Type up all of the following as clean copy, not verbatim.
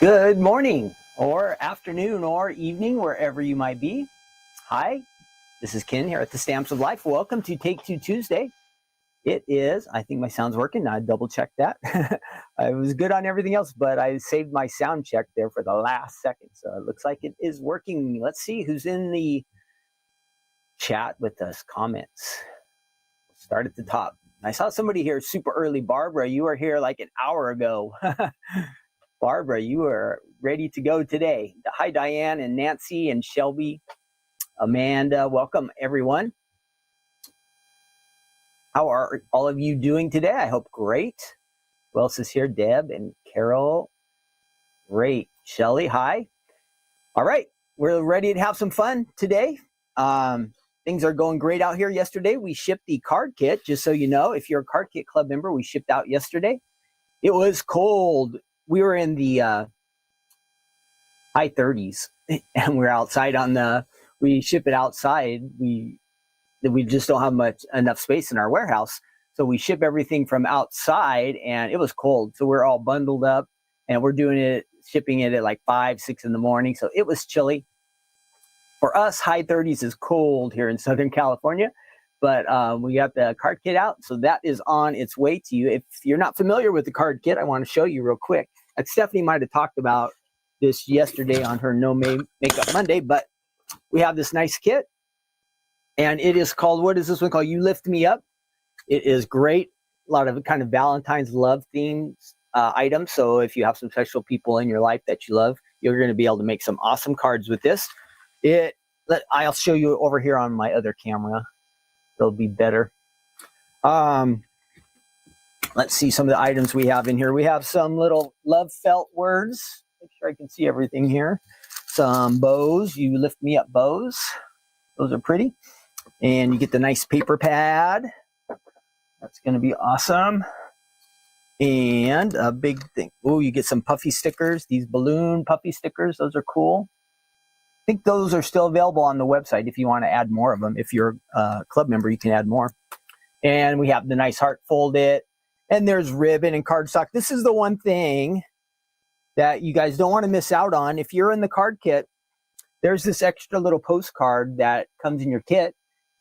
Good morning, or afternoon, or evening, wherever you might be. Hi, this is Ken here at the Stamps of Life. Welcome to Take Two Tuesday. It is, I think my sound's working. I double checked that. I was good on everything else, but I saved my sound check there for the last second. So it looks like it is working. Let's see who's in the chat with us. Comments. Start at the top. I saw somebody here super early. Barbara, you were here like an hour ago. Barbara, you are ready to go today. Hi, Diane and Nancy and Shelby. Amanda, welcome everyone. How are all of you doing today? I hope great. Who else is here? Deb and Carol. Great. Shelly, hi. All right, we're ready to have some fun today. Things are going great out here. Yesterday, we shipped the card kit. Just so you know, if you're a card kit club member, we shipped out yesterday. It was cold. We were in the high 30s, and we're outside we ship it outside. We just don't have enough space in our warehouse. So we ship everything from outside, and it was cold. So we're all bundled up, and we're shipping it at like 5, 6 in the morning. So it was chilly. For us, high 30s is cold here in Southern California, but we got the card kit out. So that is on its way to you. If you're not familiar with the card kit, I want to show you real quick. And Stephanie might have talked about this yesterday on her No Makeup Monday, but we have this nice kit, and it is called, what is this one called? You Lift Me Up. It is great. A lot of kind of Valentine's love themes items. So if you have some special people in your life that you love, you're going to be able to make some awesome cards with this. I'll show you over here on my other camera. It'll be better. Let's see some of the items we have in here. We have some little love felt words. Make sure I can see everything here. Some bows. You lift me up bows. Those are pretty. And you get the nice paper pad. That's going to be awesome. And a big thing. Oh, you get some puffy stickers. These balloon puffy stickers. Those are cool. I think those are still available on the website if you want to add more of them. If you're a club member, you can add more. And we have the nice heart folded. And there's ribbon and cardstock. This is the one thing that you guys don't want to miss out on. If you're in the card kit, there's this extra little postcard that comes in your kit.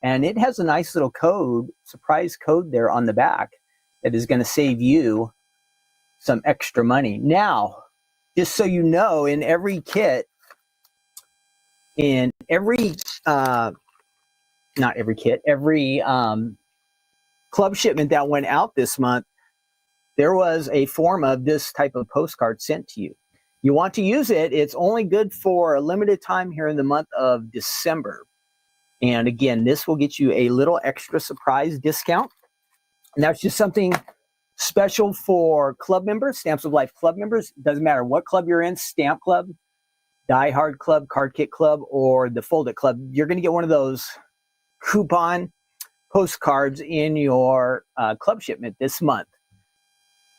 And it has a nice little code, surprise code there on the back that is going to save you some extra money. Now, just so you know, in every kit, every club shipment that went out this month, there was a form of this type of postcard sent to you. You want to use it. It's only good for a limited time here in the month of December. And again, this will get you a little extra surprise discount. And that's just something special for club members, Stamps of Life club members. Doesn't matter what club you're in, Stamp Club, Die Hard Club, Card Kit Club, or the Fold It Club. You're going to get one of those coupon postcards in your club shipment this month.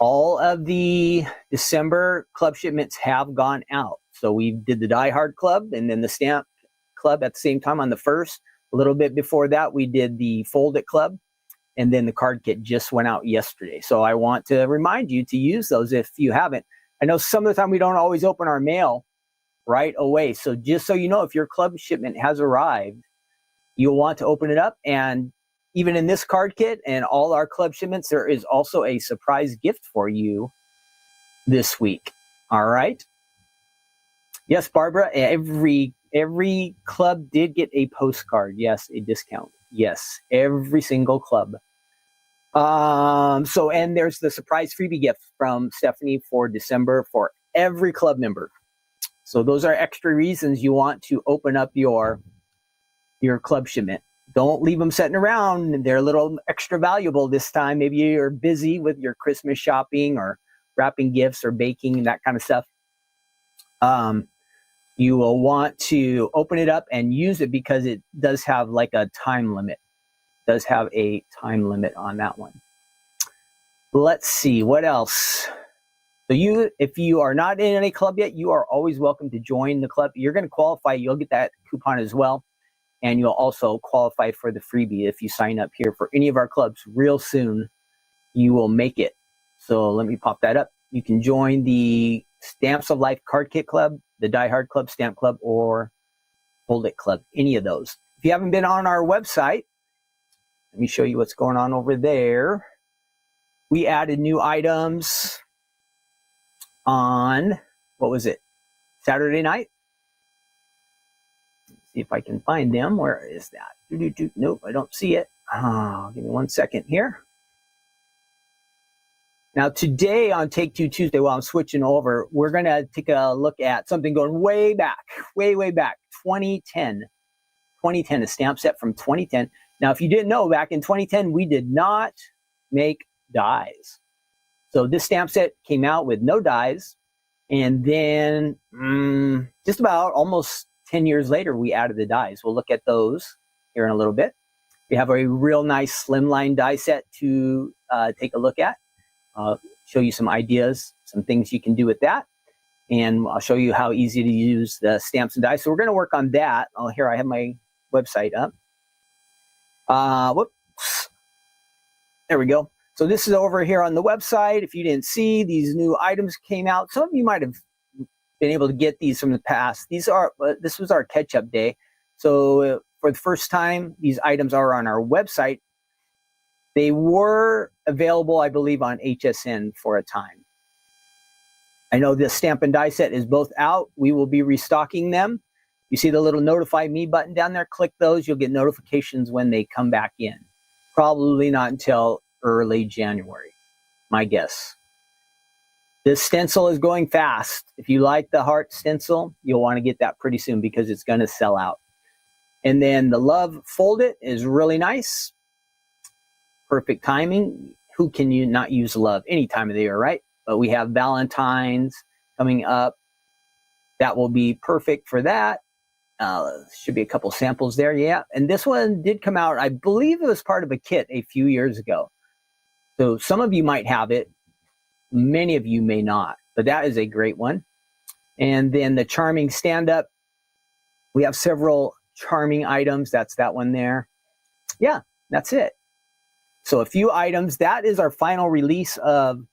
All of the December club shipments have gone out. So we did the Die Hard Club and then the Stamp Club at the same time on the 1st. A little bit before that, we did the Fold It Club. And then the card kit just went out yesterday. So I want to remind you to use those if you haven't. I know some of the time we don't always open our mail right away. So just so you know, if your club shipment has arrived, you'll want to open it up. And even in this card kit and all our club shipments, there is also a surprise gift for you this week. All right. Yes, Barbara, every club did get a postcard. Yes, a discount. Yes, every single club. And there's the surprise freebie gift from Stephanie for December for every club member. So those are extra reasons you want to open up your club shipment. Don't leave them sitting around. They're a little extra valuable this time. Maybe you're busy with your Christmas shopping or wrapping gifts or baking and that kind of stuff. You will want to open it up and use it because it does have like a time limit. It does have a time limit on that one. Let's see, what else? So if you are not in any club yet, you are always welcome to join the club. You're going to qualify. You'll get that coupon as well. And you'll also qualify for the freebie if you sign up here for any of our clubs real soon. You will make it. So let me pop that up. You can join the Stamps of Life Card Kit Club, the Die Hard Club, Stamp Club, or Hold It Club, any of those. If you haven't been on our website, let me show you what's going on over there. We added new items on, what was it, Saturday night? Let's see if I can find them. Where is that? Nope, I don't see it. Give me 1 second here. Now today on Take Two Tuesday, while I'm switching over, we're going to take a look at something going way back, way back, 2010. 2010, a stamp set from 2010. Now, if you didn't know, back in 2010, we did not make dies. So this stamp set came out with no dies. And then just about almost 10 years later, we added the dies. We'll look at those here in a little bit. We have a real nice slimline die set to take a look at. Show you some ideas, some things you can do with that. And I'll show you how easy to use the stamps and dies. So we're going to work on that. Oh, here I have my website up. Whoops. There we go. So this is over here on the website. If you didn't see, these new items came out. Some of you might have been able to get these from the past. This was our catch-up day. So for the first time, these items are on our website. They were available, I believe, on HSN for a time. I know this stamp and die set is both out. We will be restocking them. You see the little notify me button down there? Click those. You'll get notifications when they come back in. Probably not until early January, my guess. This stencil is going fast. If you like the heart stencil, you'll want to get that pretty soon because it's going to sell out. And then the Love Fold It is really nice. Perfect timing. Who can you not use love any time of the year, right? But we have Valentine's coming up. That will be perfect for that. Should be a couple samples there, yeah. And this one did come out, I believe it was part of a kit a few years ago. So some of you might have it. Many of you may not. But that is a great one. And then the Charming Stand-Up. We have several charming items. That's that one there. Yeah, that's it. So a few items. That is our final release of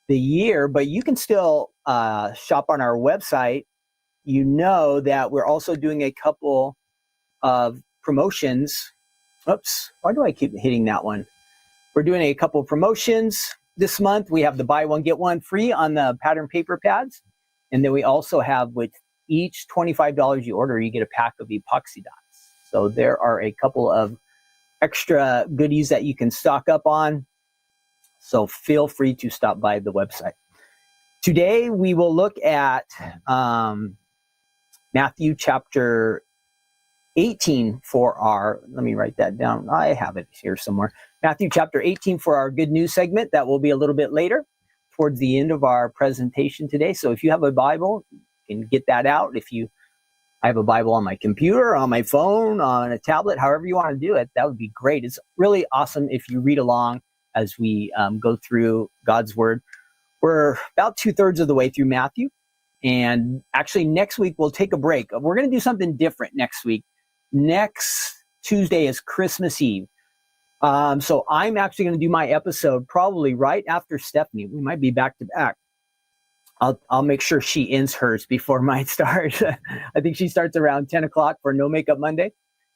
the year, but you can still shop on our website. You know that we're also doing a couple of promotions. Oops, why do I keep hitting that one? We're doing a couple of promotions this month. We have the buy one, get one free on the pattern paper pads. And then we also have, with each $25 you order, you get a pack of epoxy dots. So there are a couple of extra goodies that you can stock up on. So feel free to stop by the website. Today we will look at Matthew chapter 18 for our, let me write that down. I have it here somewhere. Matthew chapter 18 for our good news segment. That will be a little bit later towards the end of our presentation today. So if you have a Bible, you can get that out. I have a Bible on my computer, on my phone, on a tablet, however you want to do it, that would be great. It's really awesome if you read along as we go through God's Word. We're about 2/3 of the way through Matthew. And actually next week we'll take a break. We're going to do something different next week. Next Tuesday is Christmas Eve. So I'm actually going to do my episode probably right after Stephanie. We might be back to back. I'll make sure she ends hers before mine starts. I think she starts around 10 o'clock for No Makeup Monday.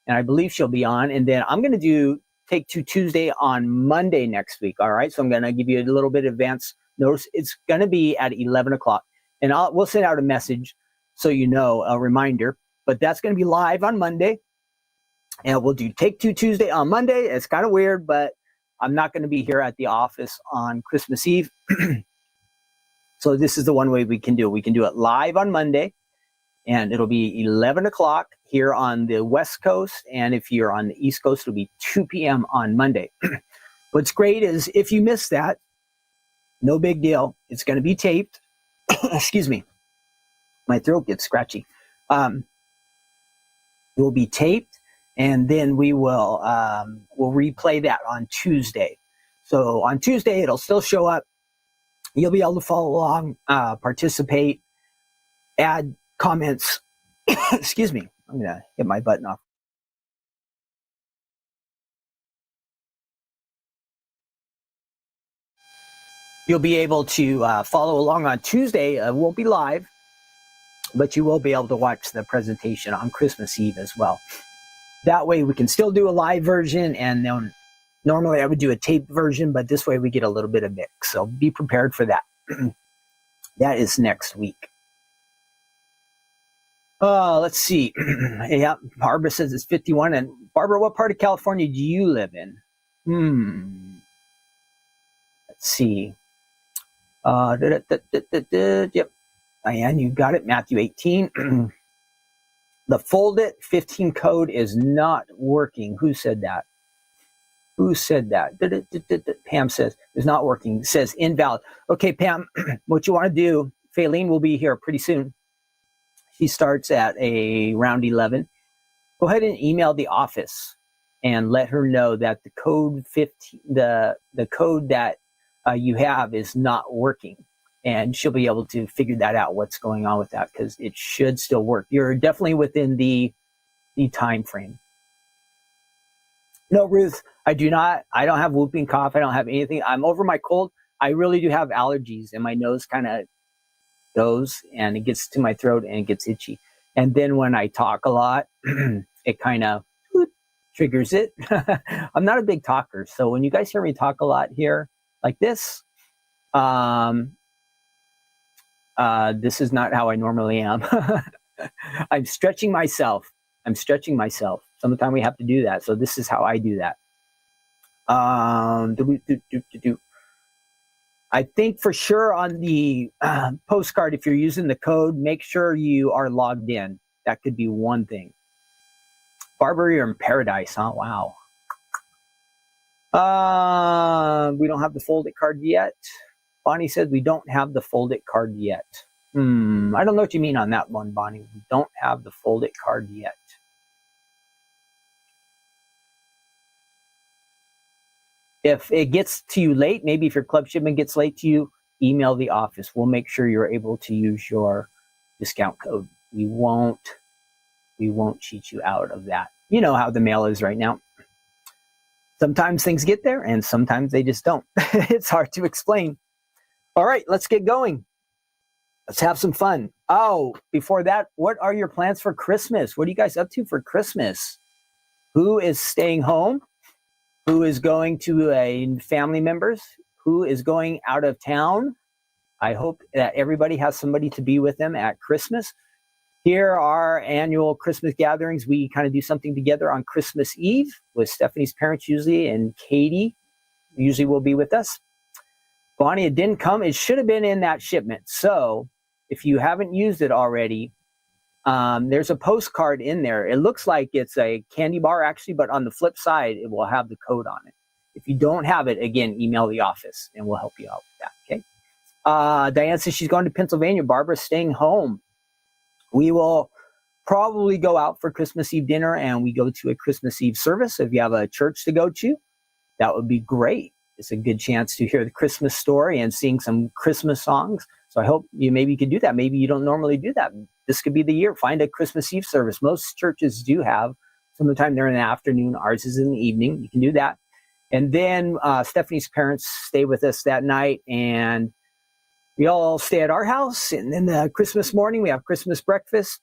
And I believe she'll be on. And then I'm going to do Take Two Tuesday on Monday next week. All right. So I'm going to give you a little bit of advance notice. It's going to be at 11 o'clock. And we'll send out a message so you know, a reminder. But that's going to be live on Monday. And we'll do Take Two Tuesday on Monday. It's kind of weird, but I'm not going to be here at the office on Christmas Eve. So this is the one way we can do it. We can do it live on Monday, and it'll be 11 o'clock here on the West Coast. And if you're on the East Coast, it'll be 2 p.m. on Monday. What's great is if you miss that, no big deal. It's going to be taped. Excuse me. My throat gets scratchy. It will be taped, and then we'll replay that on Tuesday. So on Tuesday, it'll still show up. You'll be able to follow along, participate, add comments. Excuse me. I'm going to get my button off. You'll be able to follow along on Tuesday. It won't be live, but you will be able to watch the presentation on Christmas Eve as well. That way we can still do a live version, and then normally I would do a taped version, but this way we get a little bit of mix. So be prepared for that. That is next week. Let's see. Yeah, Barbara says it's 51. And Barbara, what part of California do you live in? Let's see. Yep. Diane, you got it. Matthew 18. The Foldit 15 code is not working. Who said that? Who said that? Pam says it's not working. It says invalid. Okay, Pam, what you want to do, Faylene will be here pretty soon. She starts at around 11. Go ahead and email the office and let her know that the code 15, the code that you have is not working. And she'll be able to figure that out, what's going on with that, because it should still work. You're definitely within the time frame. No, Ruth, I don't have whooping cough. I don't have anything. I'm over my cold. I really do have allergies, and my nose kind of goes, and it gets to my throat, and it gets itchy. And then when I talk a lot, it kind of triggers it. I'm not a big talker, so when you guys hear me talk a lot here like this, this is not how I normally am. I'm stretching myself. Sometimes we have to do that. So this is how I do that. I think for sure on the postcard, if you're using the code, make sure you are logged in. That could be one thing. Barbara, you're in paradise, huh? Wow. We don't have the Foldit card yet. Bonnie says we don't have the Foldit card yet. I don't know what you mean on that one, Bonnie. We don't have the Foldit card yet. If it gets to you late, maybe if your club shipment gets late to you, email the office. We'll make sure you're able to use your discount code. We won't cheat you out of that. You know how the mail is right now. Sometimes things get there and sometimes they just don't. It's hard to explain. All right, let's get going. Let's have some fun. Oh, before that, what are your plans for Christmas? What are you guys up to for Christmas? Who is staying home? Who is going to family members? Who is going out of town? I hope that everybody has somebody to be with them at Christmas. Here are our annual Christmas gatherings. We kind of do something together on Christmas Eve with Stephanie's parents usually, and Katie usually will be with us. Bonnie, it didn't come. It should have been in that shipment. So if you haven't used it already, there's a postcard in there. It looks like it's a candy bar actually, but on the flip side, it will have the code on it. If you don't have it, again, email the office and we'll help you out with that, okay? Diane says she's going to Pennsylvania. Barbara's staying home. We will probably go out for Christmas Eve dinner and we go to a Christmas Eve service. If you have a church to go to, that would be great. It's a good chance to hear the Christmas story and sing some Christmas songs. So I hope maybe you could do that. Maybe you don't normally do that. This could be the year. Find a Christmas Eve service. Most churches do have. Some of the time they're in the afternoon. Ours is in the evening. You can do that. And then Stephanie's parents stay with us that night, and we all stay at our house. And then the Christmas morning, we have Christmas breakfast.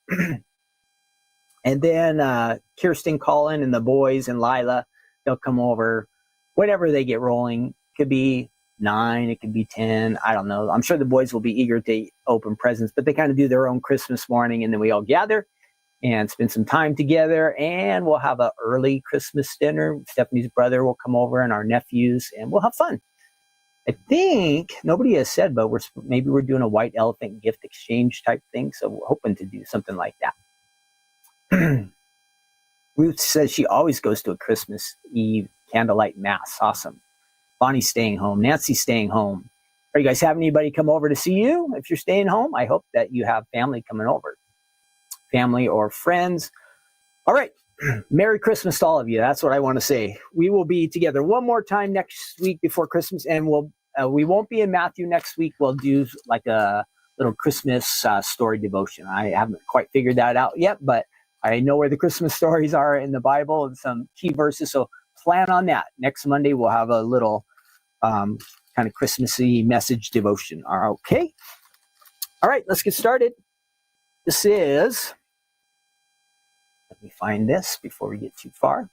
And then Kirsten, Colin, and the boys and Lila, they'll come over whenever they get rolling. Could be 9, it could be 10, I don't know. I'm sure the boys will be eager to open presents, but they kind of do their own Christmas morning, and then we all gather and spend some time together, and we'll have an early Christmas dinner. Stephanie's brother will come over and our nephews, and we'll have fun. I think nobody has said, but maybe we're doing a white elephant gift exchange type thing, so we're hoping to do something like that. Ruth says she always goes to a Christmas Eve candlelight mass. Awesome. Bonnie's staying home. Nancy's staying home. Are you guys having anybody come over to see you? If you're staying home, I hope that you have family coming over. Family or friends. All right. Merry Christmas to all of you. That's what I want to say. We will be together one more time next week before Christmas, and we won't be in Matthew next week. We'll do like a little Christmas story devotion. I haven't quite figured that out yet, but I know where the Christmas stories are in the Bible and some key verses. So plan on that. Next Monday, we'll have a little kind kind of Christmassy message devotion. Okay. All right, let's get started. This is, let me find this before we get too far.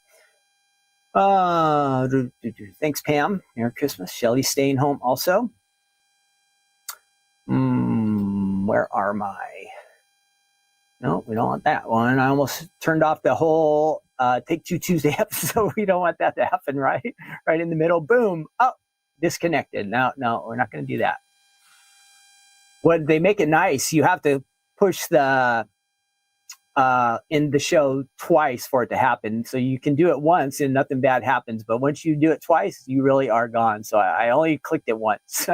Thanks, Pam. Merry Christmas. Shelly's staying home also. Where are my? No, we don't want that one. I almost turned off the whole Take Two Tuesday episode. We don't want that to happen, right? Right in the middle. Boom. Oh, disconnected. No, we're not going to do that. When they make it nice, you have to push the in the show twice for it to happen. So you can do it once and nothing bad happens. But once you do it twice, you really are gone. So I only clicked it once.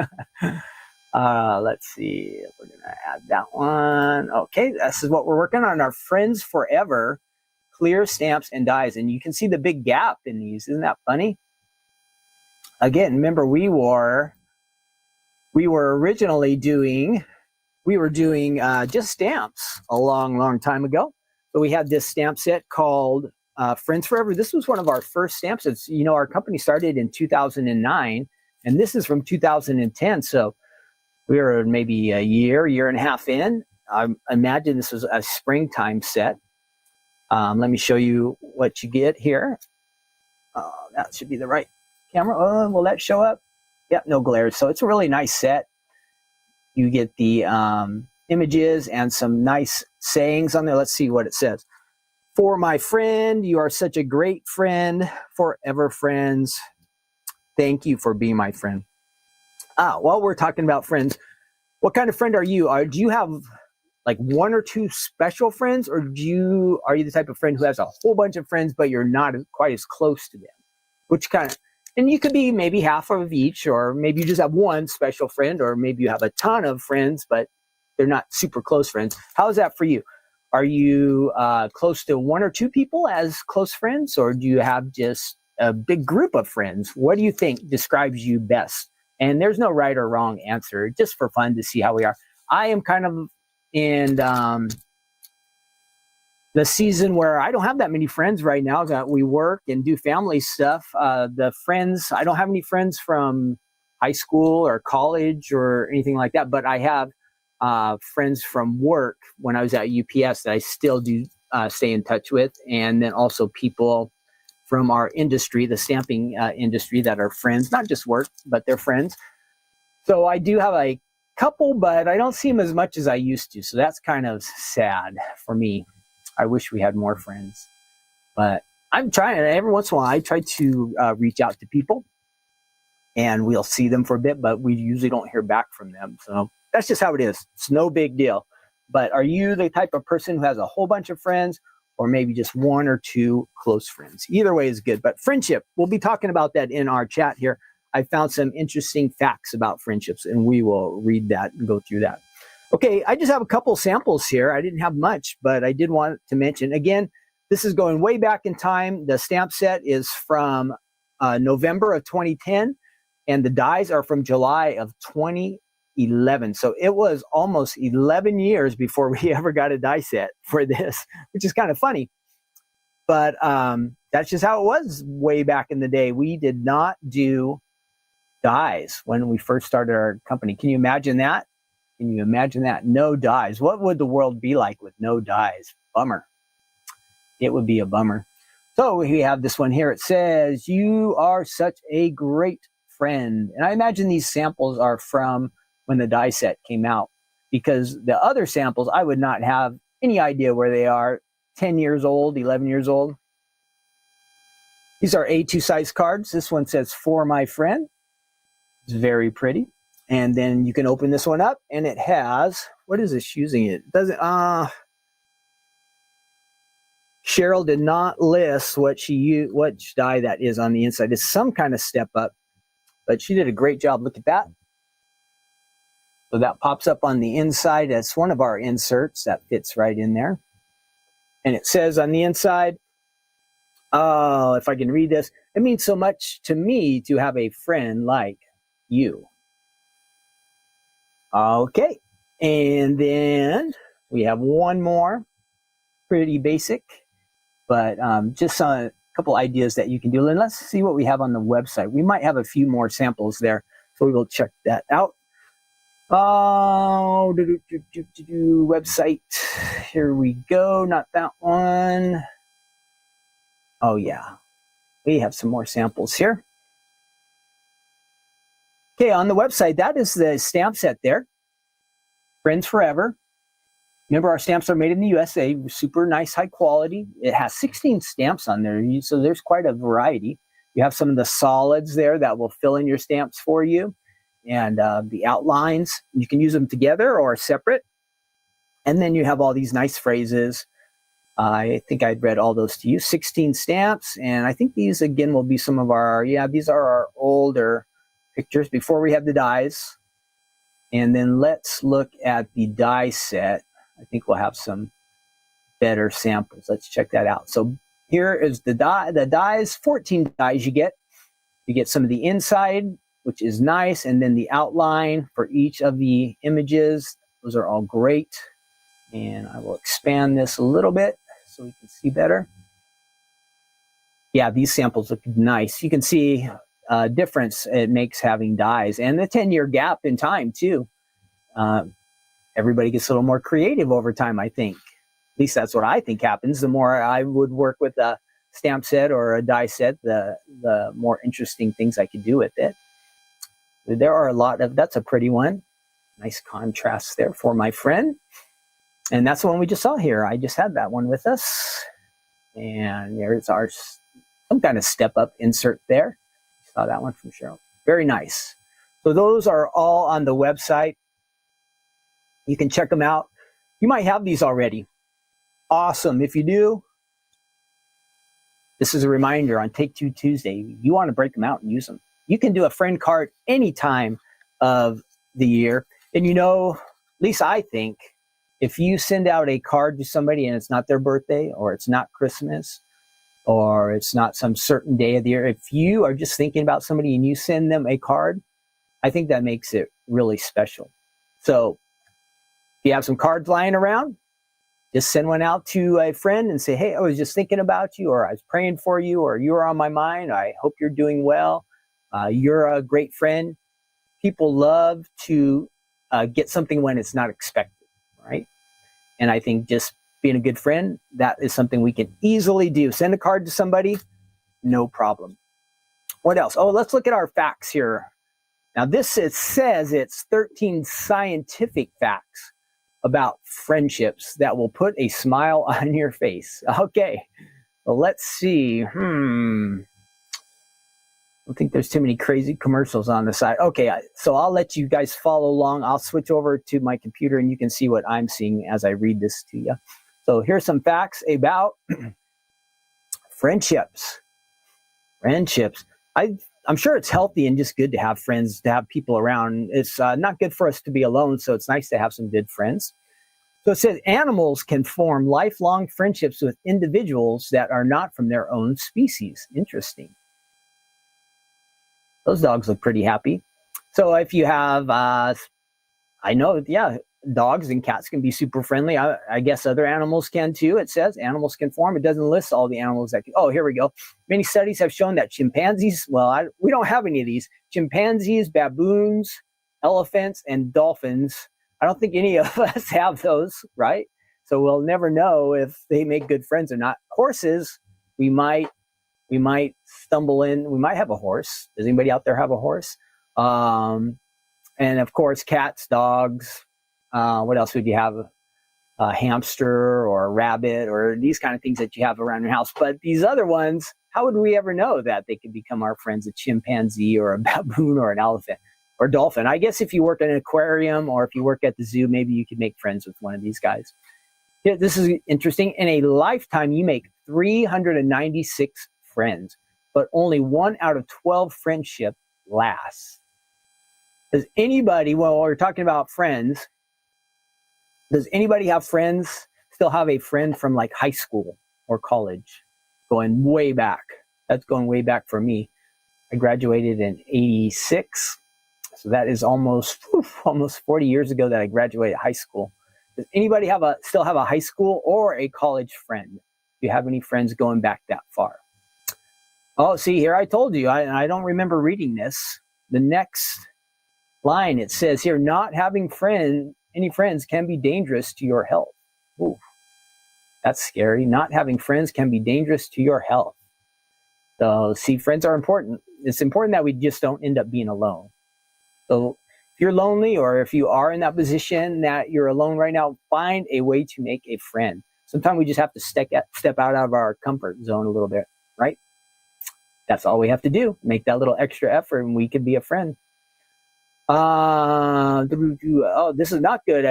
Let's see. We're going to add that one. Okay, this is what we're working on. Our Friends Forever clear stamps and dies. And you can see the big gap in these. Isn't that funny? Again, remember we were originally doing just stamps a long time ago. So we had this stamp set called Friends Forever. This was one of our first stamps. It's, our company started in 2009, and this is from 2010. So we were maybe a year and a half in. I imagine this was a springtime set. Let me show you what you get here. That should be the right camera. Will that show up? Yep, no glare. So it's a really nice set. You get the images and some nice sayings on there. Let's see what it says. For my friend, you are such a great friend. Forever friends. Thank you for being my friend. While we're talking about friends, what kind of friend are you? Do you have like one or two special friends, or are you the type of friend who has a whole bunch of friends, but you're not quite as close to them? Which kind of, and you could be maybe half of each, or maybe you just have one special friend, or maybe you have a ton of friends, but they're not super close friends. How is that for you? Are you close to one or two people as close friends, or do you have just a big group of friends? What do you think describes you best? And there's no right or wrong answer, just for fun to see how we are. I am kind of in the season where I don't have that many friends right now that we work and do family stuff. The friends, I don't have any friends from high school or college or anything like that, but I have friends from work when I was at UPS that I still do stay in touch with. And then also people from our industry, the stamping industry, that are friends, not just work, but they're friends. So I do have a couple, but I don't see them as much as I used to. So that's kind of sad for me. I wish we had more friends, but I'm trying. Every once in a while, I try to reach out to people, and we'll see them for a bit, but we usually don't hear back from them. So that's just how it is. It's no big deal. But are you the type of person who has a whole bunch of friends, or maybe just one or two close friends? Either way is good. But friendship, we'll be talking about that in our chat here. I found some interesting facts about friendships, and we will read that and go through that. Okay, I just have a couple samples here. I didn't have much, but I did want to mention, again, this is going way back in time. The stamp set is from November of 2010, and the dies are from July of 2011. So it was almost 11 years before we ever got a die set for this, which is kind of funny. But that's just how it was way back in the day. We did not do dies when we first started our company. Can you imagine that? Can you imagine that? No dies. What would the world be like with no dies? Bummer. It would be a bummer. So we have this one here. It says, you are such a great friend. And I imagine these samples are from when the die set came out, because the other samples, I would not have any idea where they are. 10 years old, 11 years old. These are A2 size cards. This one says, for my friend. It's very pretty. And then you can open this one up, and it has, what is this using it? Doesn't, Cheryl did not list what die that is on the inside. It's some kind of step up, but she did a great job. Look at that. So that pops up on the inside. That's one of our inserts that fits right in there. And it says on the inside, oh, if I can read this, it means so much to me to have a friend like you. Okay, and then we have one more, pretty basic, but just a couple ideas that you can do. And let's see what we have on the website. We might have a few more samples there. So we will check that out. Oh, website. Here we go. Not that one. Oh, yeah. We have some more samples here. Okay, on the website, that is the stamp set there. Friends Forever. Remember, our stamps are made in the USA. Super nice, high quality. It has 16 stamps on there, so there's quite a variety. You have some of the solids there that will fill in your stamps for you. And the outlines, you can use them together or separate. And then you have all these nice phrases. I think I'd read all those to you. 16 stamps. And I think these, again, will be some of our, these are our older pictures before we have the dies. And then let's look at the die set. I think we'll have some better samples. Let's check that out. So here is the die. The dies, 14 dies you get. You get some of the inside, which is nice, and then the outline for each of the images. Those are all great. And I will expand this a little bit so we can see better. Yeah, these samples look nice. You can see a difference it makes having dies, and the 10-year gap in time too. Everybody gets a little more creative over time, I think. At least that's what I think happens. The more I would work with a stamp set or a die set, the more interesting things I could do with it. There are a lot of, that's a pretty one. Nice contrast there for my friend. And that's the one we just saw here. I just had that one with us. And there's our, some kind of step up insert there. Saw that one from Cheryl. Very nice. So those are all on the website. You can check them out. You might have these already. Awesome. If you do, this is a reminder on Take Two Tuesday. You want to break them out and use them. You can do a friend card any time of the year. And you know, at least I think, if you send out a card to somebody and it's not their birthday, or it's not Christmas, or it's not some certain day of the year, if you are just thinking about somebody and you send them a card, I think that makes it really special. So if you have some cards lying around, just send one out to a friend and say, hey, I was just thinking about you, or I was praying for you, or you were on my mind. I hope you're doing well. You're a great friend. People love to get something when it's not expected, right? And I think just being a good friend, that is something we can easily do. Send a card to somebody, no problem. What else? Oh, let's look at our facts here. Now this, it says it's 13 scientific facts about friendships that will put a smile on your face. Okay, well, let's see. I don't think there's too many crazy commercials on the side. Okay, so I'll let you guys follow along. I'll switch over to my computer and you can see what I'm seeing as I read this to you. So here's some facts about friendships. Friendships. I'm sure it's healthy and just good to have friends, to have people around. It's not good for us to be alone, so it's nice to have some good friends. So it says animals can form lifelong friendships with individuals that are not from their own species. Interesting. Those dogs look pretty happy. So if you have, I know, yeah, dogs and cats can be super friendly. I guess other animals can too. It says animals can form. It doesn't list all the animals that can. Oh, here we go. Many studies have shown that chimpanzees, well, we don't have any of these. Chimpanzees, baboons, elephants, and dolphins. I don't think any of us have those, right? So we'll never know if they make good friends or not. Horses, we might stumble in. We might have a horse. Does anybody out there have a horse? And of course, cats, dogs. What else would you have? A hamster or a rabbit or these kind of things that you have around your house. But these other ones, how would we ever know that they could become our friends? A chimpanzee or a baboon or an elephant or dolphin. I guess if you work in an aquarium or if you work at the zoo, maybe you could make friends with one of these guys. Yeah, this is interesting. In a lifetime, you make 396 friends, but only 1 out of 12 friendship lasts. Does anybody, well, we're talking about friends, does anybody have friends, still have a friend from like high school or college, going way back? That's going way back for me. I graduated in 86. So that is almost 40 years ago that I graduated high school. Does anybody still have a high school or a college friend? Do you have any friends going back that far? Oh, see here, I told you, I don't remember reading this. The next line. It says here, not having any friends can be dangerous to your health. Ooh, that's scary. Not having friends can be dangerous to your health. So, see, friends are important. It's important that we just don't end up being alone. So, if you're lonely, or if you are in that position that you're alone right now, find a way to make a friend. Sometimes we just have to step out of our comfort zone a little bit, right? That's all we have to do. Make that little extra effort, and we can be a friend. Oh, this is not good.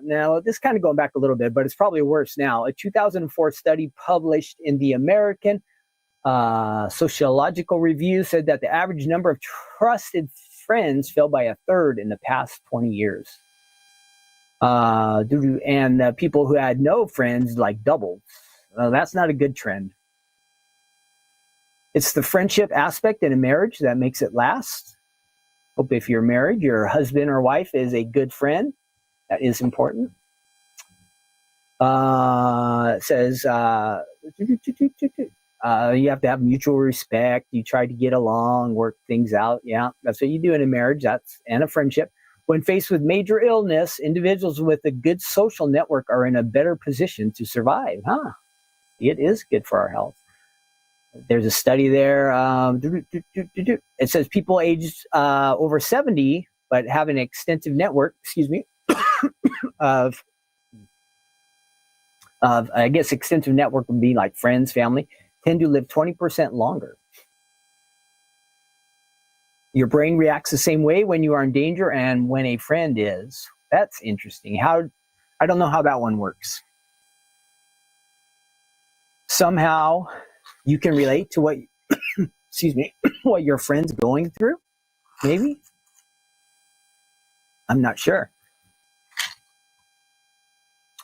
Now, this is kind of going back a little bit, but it's probably worse now. A 2004 study published in the American Sociological Review said that the average number of trusted friends fell by a third in the past 20 years. And people who had no friends doubled. That's not a good trend. It's the friendship aspect in a marriage that makes it last. Hope if you're married, your husband or wife is a good friend. That is important. It says you have to have mutual respect. You try to get along, work things out. Yeah, that's what you do in a marriage. And a friendship. When faced with major illness, individuals with a good social network are in a better position to survive. It is good for our health. There's a study there. It says people aged over 70 but have an extensive network, of I guess extensive network would be like friends, family, tend to live 20% longer. Your brain reacts the same way when you are in danger and when a friend is. That's interesting. I don't know how that one works. Somehow you can relate to what what your friend's going through, maybe? I'm not sure.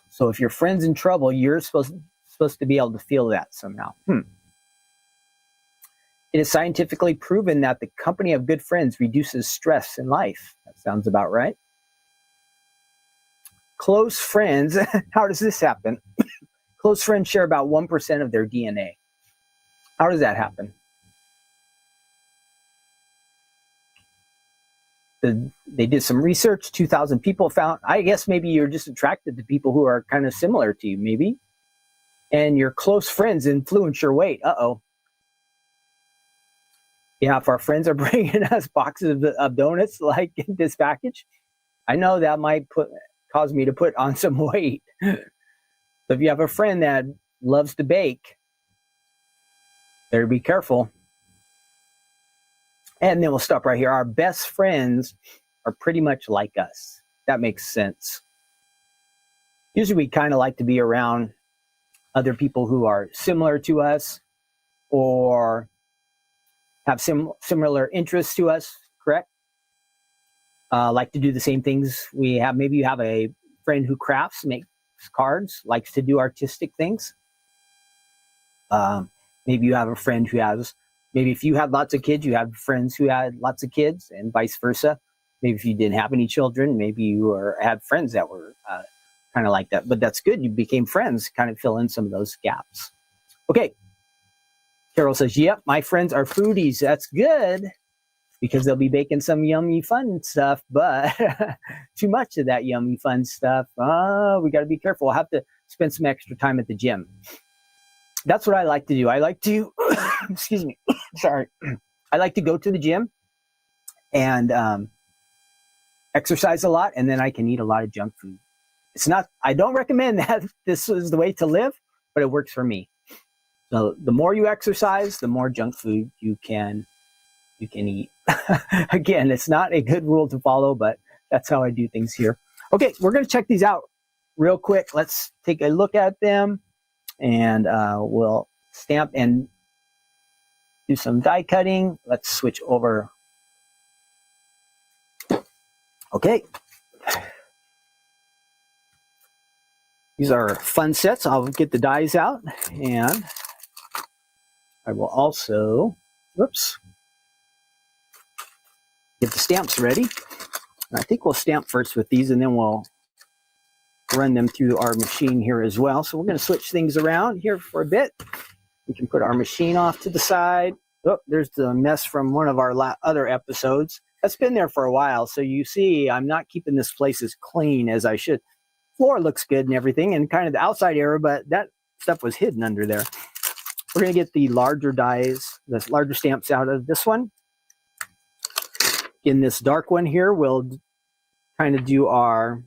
So if your friend's in trouble, you're supposed to be able to feel that somehow. It is scientifically proven that the company of good friends reduces stress in life. That sounds about right. Close friends, how does this happen? Close friends share about 1% of their DNA. How does that happen? They did some research, 2,000 people found, I guess maybe you're just attracted to people who are kind of similar to you, maybe. And your close friends influence your weight. Yeah, if our friends are bringing us boxes of donuts like in this package, I know that might cause me to put on some weight. So if you have a friend that loves to bake, better be careful. And then we'll stop right here. Our best friends are pretty much like us. That makes sense. Usually we kind of like to be around other people who are similar to us or have similar interests to us, correct? Like to do the same things we have. Maybe you have a friend who crafts, makes cards, likes to do artistic things. Maybe you have a friend who has, maybe if you had lots of kids, you have friends who had lots of kids, and vice versa. Maybe if you didn't have any children, maybe you had friends that were kind of like that. But that's good. You became friends, kind of fill in some of those gaps. Okay. Carol says, yep, my friends are foodies. That's good because they'll be baking some yummy fun stuff, but too much of that yummy fun stuff. We got to be careful. I'll have to spend some extra time at the gym. That's what I like to do. I like to, excuse me, sorry. I like to go to the gym and exercise a lot, and then I can eat a lot of junk food. I don't recommend that this is the way to live, but it works for me. So the more you exercise, the more junk food you can eat. Again, it's not a good rule to follow, but that's how I do things here. Okay, we're going to check these out real quick. Let's take a look at them, and we'll stamp and do some die cutting. Let's switch over. Okay. These are fun sets. I'll get the dies out, and I will also, get the stamps ready. I think we'll stamp first with these, and then we'll run them through our machine here as well. So we're going to switch things around here for a bit. We can put our machine off to the side. Oh, there's the mess from one of our other episodes. That's been there for a while. So you see, I'm not keeping this place as clean as I should. Floor looks good and everything, and kind of the outside area, but that stuff was hidden under there. We're going to get the larger dies, the larger stamps out of this one. In this dark one here, we'll kind of do our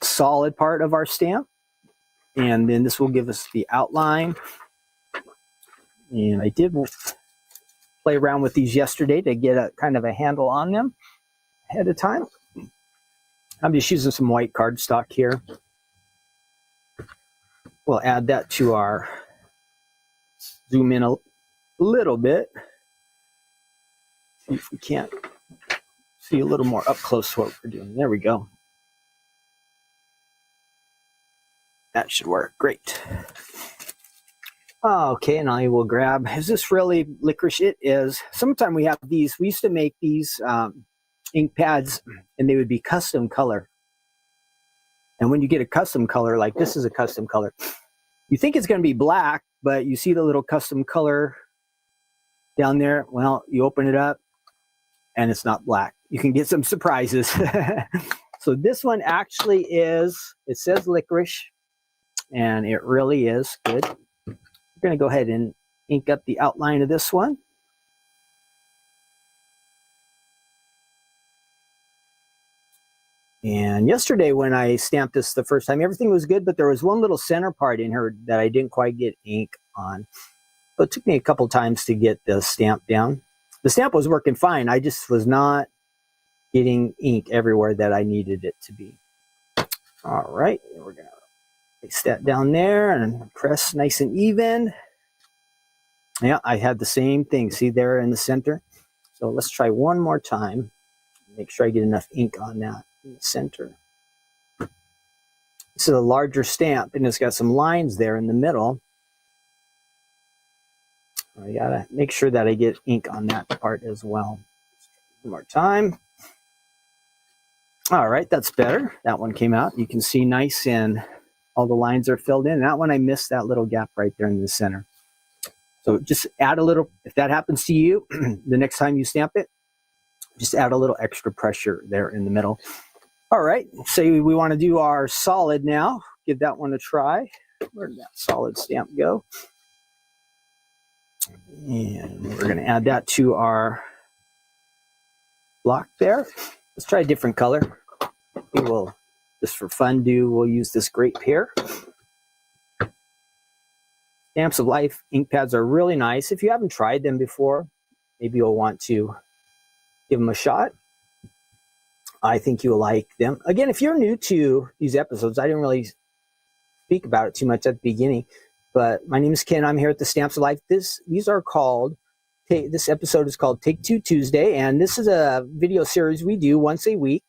solid part of our stamp. And then this will give us the outline. And I did play around with these yesterday to get a kind of a handle on them ahead of time. I'm just using some white cardstock here. We'll add that to our, zoom in a little bit. See if we can't see a little more up close what we're doing. There we go. That should work. Great. Okay, and I will grab, is this really licorice? It is. Sometime we have these. We used to make these ink pads, and they would be custom color. And when you get a custom color, like this is a custom color, you think it's going to be black, but you see the little custom color down there. Well, you open it up, and it's not black. You can get some surprises. So this one actually is, it says licorice, and it really is good. We're going to go ahead and ink up the outline of this one. And yesterday when I stamped this the first time, everything was good, but there was one little center part in here that I didn't quite get ink on. So it took me a couple times to get the stamp down. The stamp was working fine. I just was not getting ink everywhere that I needed it to be. All right, we're going to place that down there and press nice and even. Yeah, I had the same thing. See there in the center? So let's try one more time. Make sure I get enough ink on that in the center. This is a larger stamp, and it's got some lines there in the middle. I gotta make sure that I get ink on that part as well. One more time. All right, that's better. That one came out. You can see nice and all the lines are filled in. That one I missed that little gap right there in the center. So just add a little, if that happens to you, the next time you stamp it, just add a little extra pressure there in the middle. All right, so we want to do our solid now. Give that one a try. Where did that solid stamp go? And we're going to add that to our block there. Let's try a different color. We will, just for fun, we'll use this grape here. Stamps of Life ink pads are really nice. If you haven't tried them before, maybe you'll want to give them a shot. I think you'll like them. Again, if you're new to these episodes, I didn't really speak about it too much at the beginning, but my name is Ken. I'm here at the Stamps of Life. These are called, this episode is called Take Two Tuesday, and this is a video series we do once a week,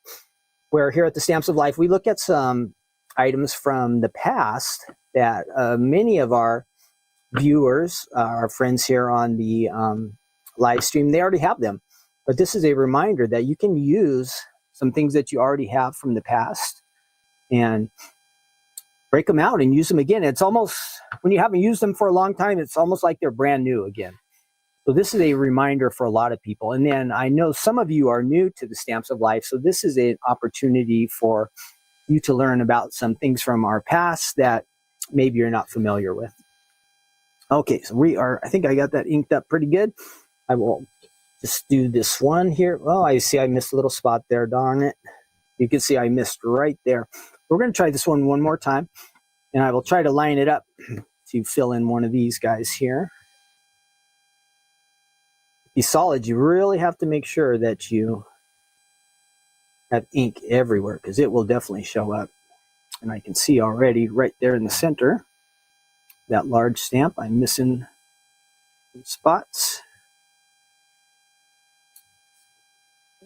where here at the Stamps of Life, we look at some items from the past that many of our viewers, our friends here on the live stream, they already have them. But this is a reminder that you can use some things that you already have from the past and break them out and use them again. It's almost, when you haven't used them for a long time, it's almost like they're brand new again. So this is a reminder for a lot of people. And then I know some of you are new to the Stamps of Life, so this is an opportunity for you to learn about some things from our past that maybe you're not familiar with. Okay, so I think I got that inked up pretty good. I will just do this one here. Oh, I see I missed a little spot there, darn it. You can see I missed right there. We're going to try this one more time, and I will try to line it up to fill in one of these guys here. These solids, you really have to make sure that you have ink everywhere, because it will definitely show up. And I can see already right there in the center, that large stamp, I'm missing some spots.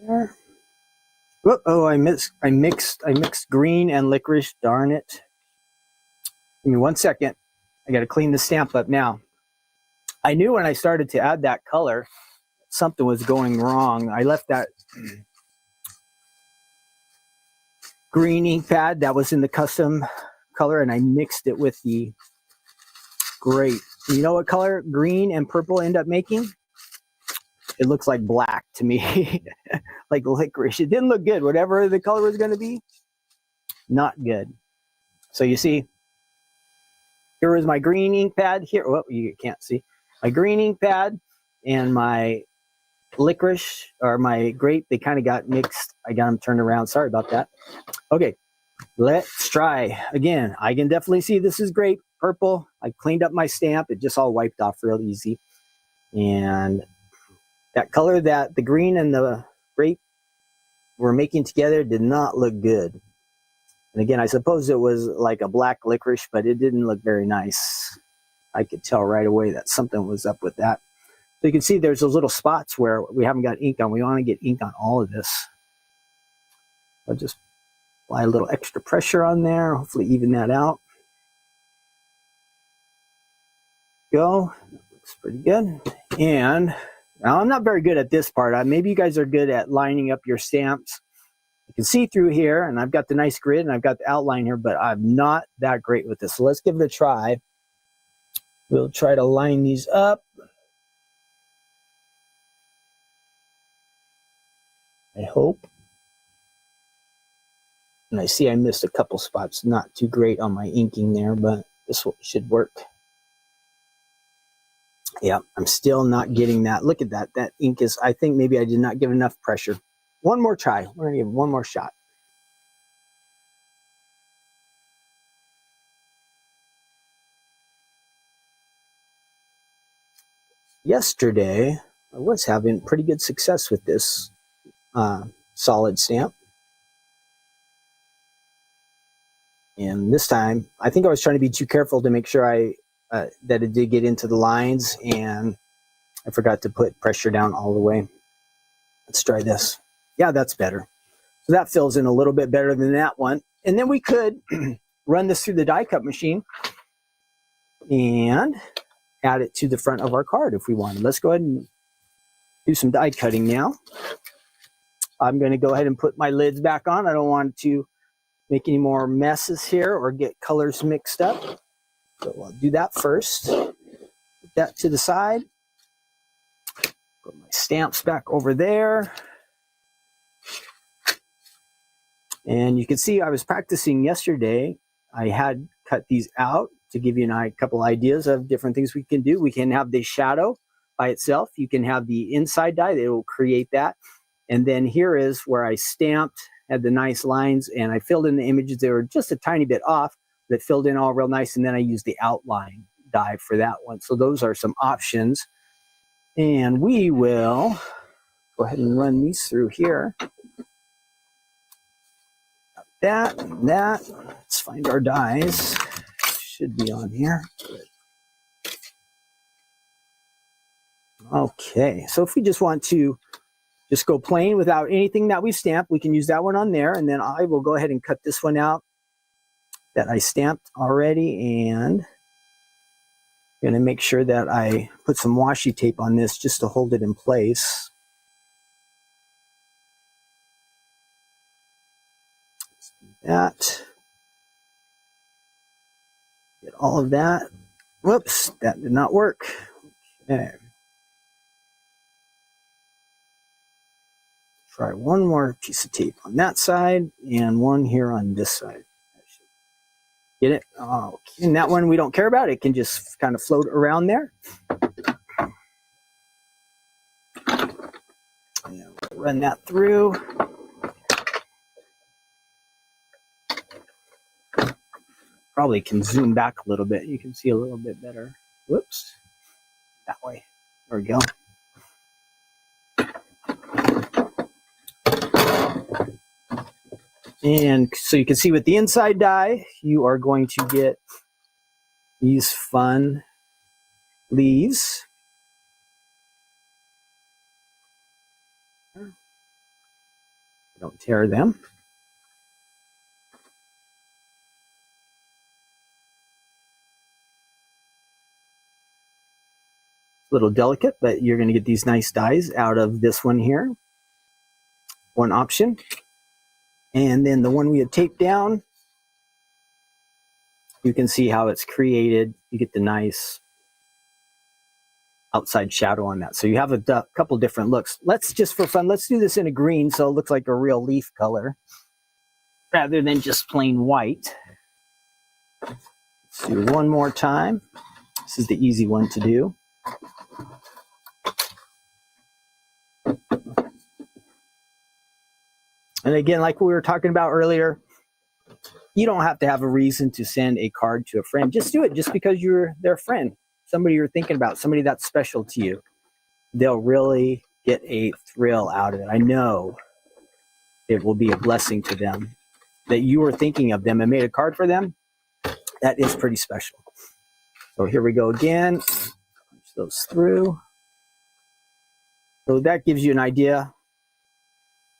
There. Oh, I mixed green and licorice, darn it. Give me 1 second. I got to clean the stamp up now. I knew when I started to add that color, something was going wrong. I left that green ink pad that was in the custom color, and I mixed it with the grape. You know what color green and purple end up making? it looks like black to me, like licorice. It didn't look good. Whatever the color was going to be, not good. So you see, here is my green ink pad here. Oh, you can't see. My green ink pad and my licorice, or my grape, they kind of got mixed. I got them turned around. Sorry about that. Okay, let's try again. I can definitely see this is grape, purple. I cleaned up my stamp. It just all wiped off real easy. And that color that the green and the grape were making together did not look good. And again, I suppose it was like a black licorice, but it didn't look very nice. I could tell right away that something was up with that. So you can see there's those little spots where we haven't got ink on. We want to get ink on all of this. I'll just apply a little extra pressure on there, hopefully even that out. Go. That looks pretty good. And now I'm not very good at this part. Maybe you guys are good at lining up your stamps. You can see through here, and I've got the nice grid and I've got the outline here, but I'm not that great with this. So let's give it a try. We'll try to line these up. I hope. And I see I missed a couple spots. Not too great on my inking there, but this one should work. Yeah, I'm still not getting that. Look at that. That ink is, I think maybe I did not give enough pressure. One more try. We're going to give one more shot. Yesterday, I was having pretty good success with this solid stamp. And this time, I think I was trying to be too careful to make sure that it did get into the lines, and I forgot to put pressure down all the way. Let's try this. Yeah, that's better. So that fills in a little bit better than that one. And then we could run this through the die cut machine and add it to the front of our card if we wanted. Let's go ahead and do some die cutting now. I'm going to go ahead and put my lids back on. I don't want to make any more messes here or get colors mixed up. So I'll do that first. Put that to the side. Put my stamps back over there. And you can see I was practicing yesterday. I had cut these out to give you a couple ideas of different things we can do. We can have the shadow by itself. You can have the inside die that will create that. And then here is where I stamped, had the nice lines, and I filled in the images. They were just a tiny bit off, that filled in all real nice. And then I used the outline die for that one. So those are some options. And we will go ahead and run these through here. That and that. Let's find our dies. Should be on here. Okay, so if we just want to just go plain without anything that we stamped, we can use that one on there. And then I will go ahead and cut this one out that I stamped already. And I'm going to make sure that I put some washi tape on this just to hold it in place. That. Get all of that. Whoops, that did not work. Okay. Try one more piece of tape on that side and one here on this side. Get it? Oh, and that one we don't care about. It can just kind of float around there. And we'll run that through. Probably can zoom back a little bit. You can see a little bit better. Whoops. That way. There we go. And so you can see with the inside die, you are going to get these fun leaves. Don't tear them. A little delicate, but you're going to get these nice dies out of this one here. One option. And then the one we had taped down, you can see how it's created. You get the nice outside shadow on that. So you have a couple different looks. Let's just for fun, let's do this in a green so it looks like a real leaf color rather than just plain white. Let's do one more time. This is the easy one to do. And again, like we were talking about earlier, you don't have to have a reason to send a card to a friend. Just do it just because you're their friend, somebody you're thinking about, somebody that's special to you. They'll really get a thrill out of it. I know it will be a blessing to them that you were thinking of them and made a card for them. That is pretty special. So here we go again. Punch those through. So that gives you an idea.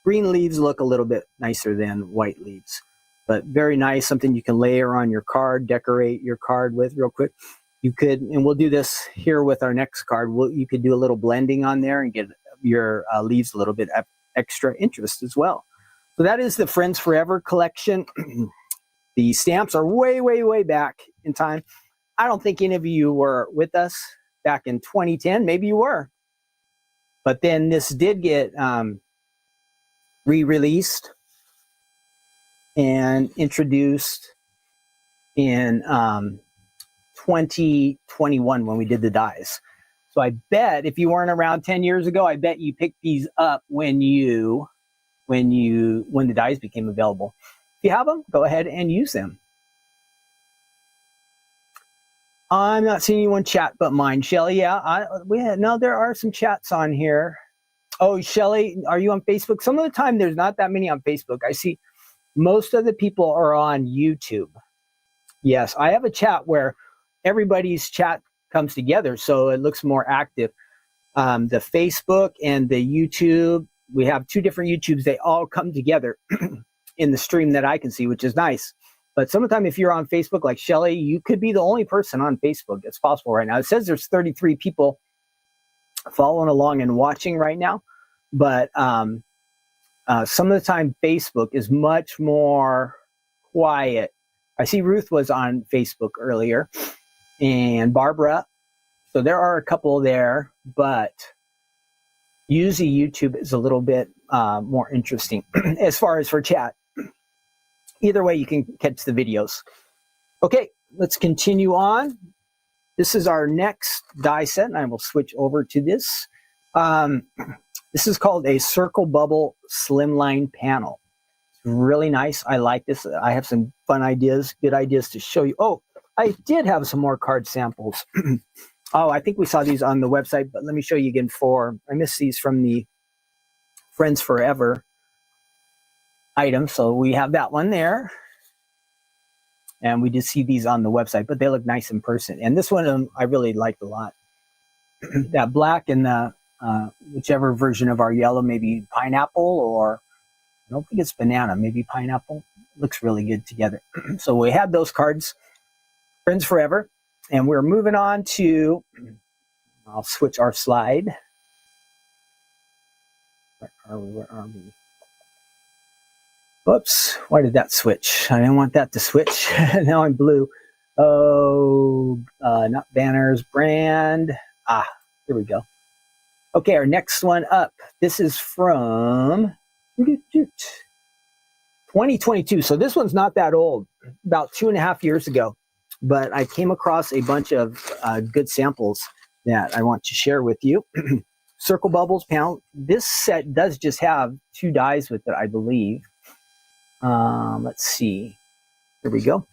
Green leaves look a little bit nicer than white leaves, but very nice, something you can layer on your card, decorate your card with real quick. You could, and we'll do this here with our next card, you could do a little blending on there and get your leaves a little bit extra interest as well. So that is the Friends Forever collection. The stamps are way, way, way back in time. I don't think any of you were with us back in 2010. Maybe you were. But then this did get re-released and introduced in 2021 when we did the dies. So I bet if you weren't around 10 years ago, I bet you picked these up when the dies became available. If you have them, go ahead and use them. I'm not seeing anyone chat but mine. Shelly, yeah, no, there are some chats on here. Oh, Shelly, are you on Facebook? Some of the time there's not that many on Facebook. I see most of the people are on YouTube. Yes, I have a chat where everybody's chat comes together, so it looks more active. The Facebook and the YouTube, we have two different YouTubes. They all come together in the stream that I can see, which is nice. But sometimes if you're on Facebook, like Shelly, you could be the only person on Facebook. It's possible right now. It says there's 33 people following along and watching right now. But some of the time, Facebook is much more quiet. I see Ruth was on Facebook earlier and Barbara. So there are a couple there, but usually YouTube is a little bit more interesting as far as for chat. Either way, you can catch the videos. Okay, let's continue on. This is our next die set, and I will switch over to this. This is called a Circle Bubble Slimline Panel. It's really nice. I like this. I have some fun ideas, good ideas to show you. Oh, I did have some more card samples. Oh, I think we saw these on the website, but let me show you again I missed these from the Friends Forever item. So we have that one there. And we did see these on the website, but they look nice in person. And this one I really liked a lot. That black and the whichever version of our yellow, maybe pineapple, or I don't think it's banana, maybe pineapple. Looks really good together. So we have those cards, Friends Forever. And we're moving on to, I'll switch our slide. Where are we? Whoops, why did that switch? I didn't want that to switch. Now I'm blue. Oh, not banners, brand. Here we go. Okay, our next one up. This is from 2022. So this one's not that old, about 2.5 years ago. But I came across a bunch of good samples that I want to share with you. Circle Bubbles Panel. This set does just have 2 dies with it, I believe. Let's see. Here we go.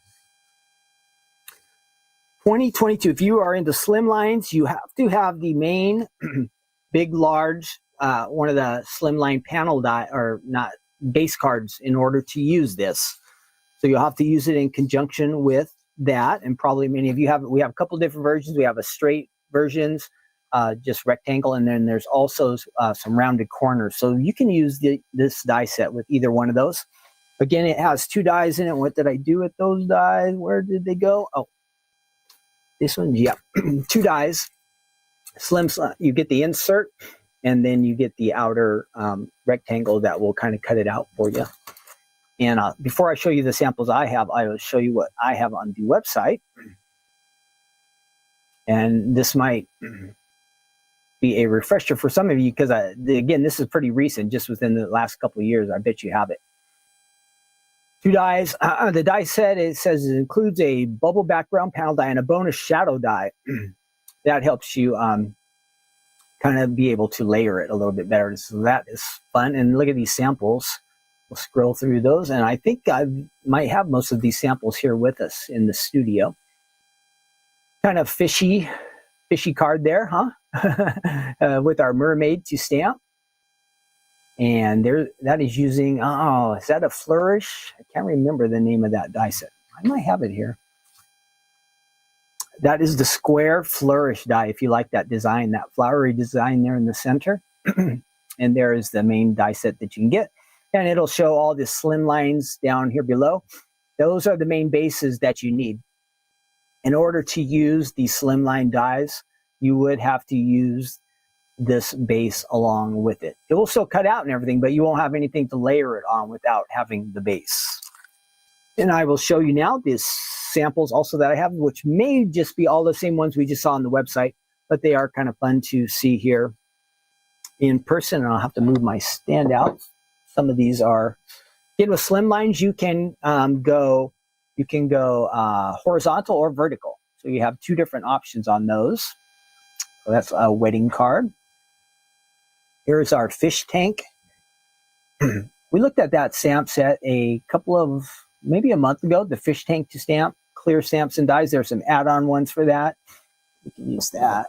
2022. If you are into slimlines, you have to have the main big, large, one of the slimline panel die or not base cards in order to use this. So you'll have to use it in conjunction with that, and probably many of you have. We have a couple different versions. We have a straight versions, just rectangle, and then there's also some rounded corners. So you can use this die set with either one of those. Again, it has 2 dies in it. What did I do with those dies? Where did they go? Oh, this one, yeah, 2 dies. Slim, you get the insert, and then you get the outer rectangle that will kind of cut it out for you. And before I show you the samples I will show you what I have on the website. And this might be a refresher for some of you, because again, this is pretty recent, just within the last couple of years. I bet you have it. 2 dies. The die set, it says it includes a bubble background panel die and a bonus shadow die. That helps you kind of be able to layer it a little bit better. So that is fun. And look at these samples. We'll scroll through those. And I think I might have most of these samples here with us in the studio. Kind of fishy card there, huh? With our mermaid to stamp. And there, that is using, is that a Flourish? I can't remember the name of that die set. I might have it here. That is the square Flourish die, if you like that design, that flowery design there in the center. And there is the main die set that you can get. And it'll show all the slim lines down here below. Those are the main bases that you need. In order to use these slimline dies, you would have to use this base along with it. It will still cut out and everything, but you won't have anything to layer it on without having the base. And I will show you now these samples also that I have, which may just be all the same ones we just saw on the website, but they are kind of fun to see here in person. And I'll have to move my stand out. Some of these are, again, with slim lines, you can go horizontal or vertical. So you have 2 different options on those. So that's a wedding card. Here's our fish tank. We looked at that stamp set maybe a month ago, the fish tank to stamp, clear stamps and dies. There's some add-on ones for that. We can use that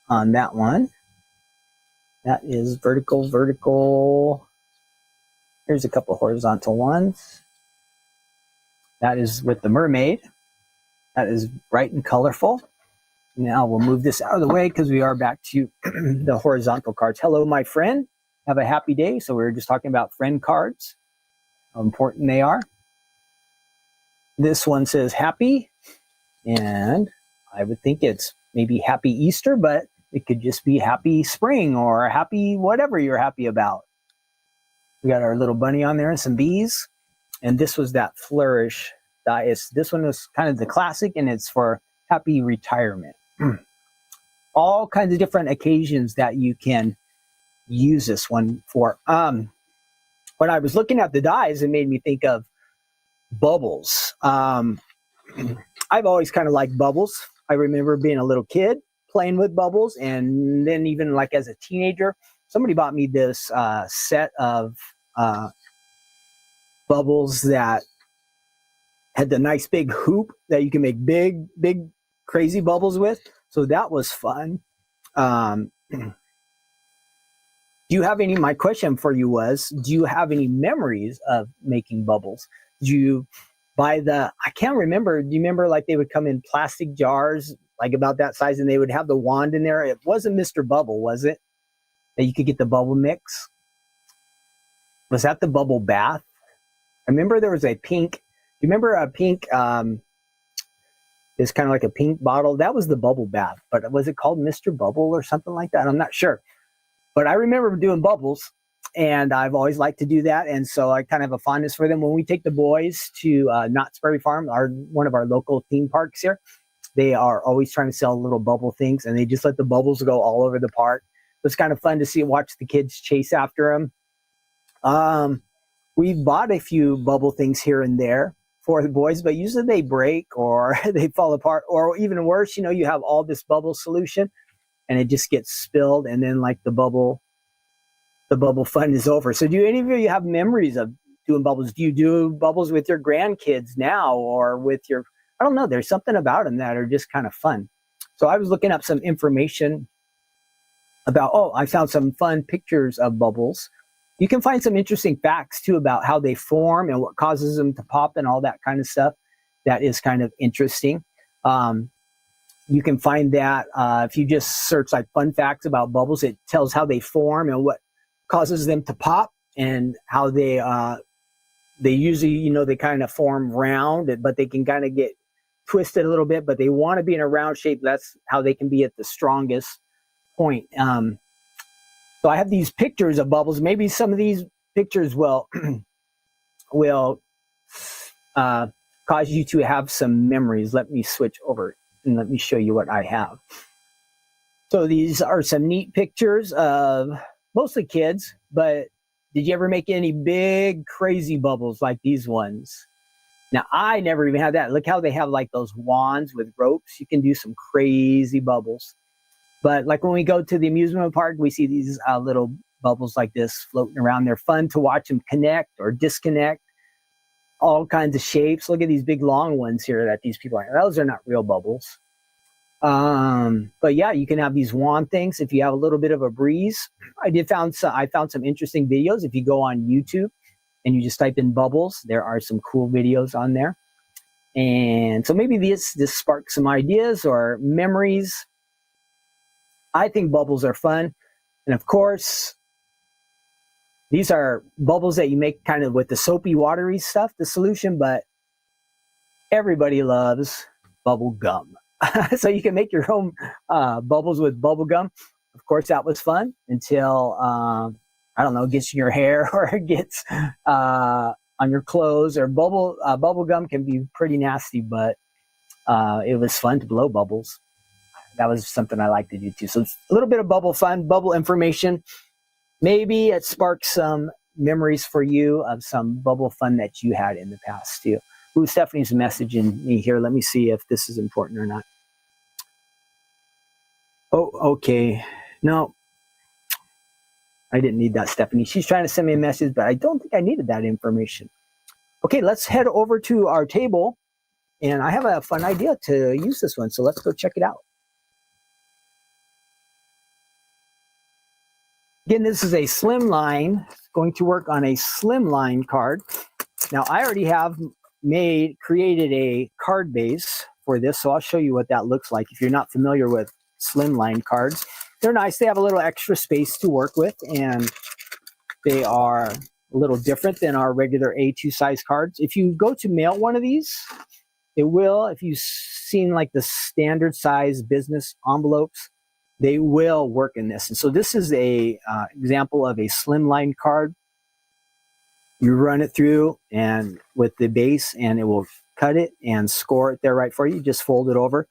on that one. That is vertical. Here's a couple horizontal ones. That is with the mermaid. That is bright and colorful. Now we'll move this out of the way because we are back to the horizontal cards. Hello, my friend. Have a happy day. So we were just talking about friend cards, how important they are. This one says happy, and I would think it's maybe happy Easter, but it could just be happy spring or happy whatever you're happy about. We got our little bunny on there and some bees. And this was that Flourish die. This one was kind of the classic, and it's for happy retirement. All kinds of different occasions that you can use this one for. When I was looking at the dies, it made me think of bubbles. I've always kind of liked bubbles. I remember being a little kid playing with bubbles, and then even like as a teenager, somebody bought me this set of bubbles that had the nice big hoop that you can make big crazy bubbles with. So that was fun. Do you have any, my question for you was, do you have any memories of making bubbles? Did you buy I can't remember, do you remember like they would come in plastic jars, like about that size, and they would have the wand in there? It wasn't Mr. Bubble, was it? That you could get the bubble mix? Was that the bubble bath? I remember there was a pink, you remember a pink, it's kind of like a pink bottle. That was the bubble bath, but was it called Mr. Bubble or something like that? I'm not sure. But I remember doing bubbles, and I've always liked to do that. And so I kind of have a fondness for them. When we take the boys to Knott's Berry Farm, one of our local theme parks here, they are always trying to sell little bubble things, and they just let the bubbles go all over the park. It's kind of fun to watch the kids chase after them. We've bought a few bubble things here and there for the boys, but usually they break or they fall apart, or even worse, you have all this bubble solution and it just gets spilled, and then like the bubble fun is over. So do any of you have memories of doing bubbles? Do you do bubbles with your grandkids now, or with your, I don't know, there's something about them that are just kind of fun. So I was looking up some information about, I found some fun pictures of bubbles. You can find some interesting facts too about how they form and what causes them to pop and all that kind of stuff. That is kind of interesting. You can find that if you just search like fun facts about bubbles, it tells how they form and what causes them to pop, and how they usually, they kind of form round, but they can kind of get twisted a little bit, but they want to be in a round shape. That's how they can be at the strongest point. So I have these pictures of bubbles. Maybe some of these pictures will cause you to have some memories. Let me switch over and let me show you what I have. So these are some neat pictures of mostly kids, but did you ever make any big crazy bubbles like these ones? Now, I never even had that. Look how they have like those wands with ropes. You can do some crazy bubbles. But like when we go to the amusement park, we see these little bubbles like this floating around. They're fun to watch them connect or disconnect. All kinds of shapes. Look at these big long ones here that these people are. Those are not real bubbles. But yeah, you can have these wand things if you have a little bit of a breeze. I found some interesting videos. If you go on YouTube and you just type in bubbles, there are some cool videos on there. And so maybe this sparks some ideas or memories. I think bubbles are fun. And of course, these are bubbles that you make kind of with the soapy, watery stuff, the solution, but everybody loves bubble gum. So you can make your own bubbles with bubble gum. Of course, that was fun until, I don't know, it gets in your hair or it gets on your clothes. Or bubble gum can be pretty nasty, but it was fun to blow bubbles. That was something I like to do too. So it's a little bit of bubble fun, bubble information. Maybe it sparks some memories for you of some bubble fun that you had in the past too. Ooh, Stephanie's messaging me here. Let me see if this is important or not. Oh, okay. No, I didn't need that, Stephanie. She's trying to send me a message, but I don't think I needed that information. Okay, let's head over to our table. And I have a fun idea to use this one. So let's go check it out. Again, this is a slimline. Going to work on a slimline card. Now, I already have created a card base for this, so I'll show you what that looks like. If you're not familiar with slimline cards, they're nice. They have a little extra space to work with, and they are a little different than our regular A2 size cards. If you go to mail one of these, it will, if you've seen like the standard size business envelopes, they will work in this. And so this is a example of a slimline card. You run it through and with the base, and it will cut it and score it there right for you. Just fold it over.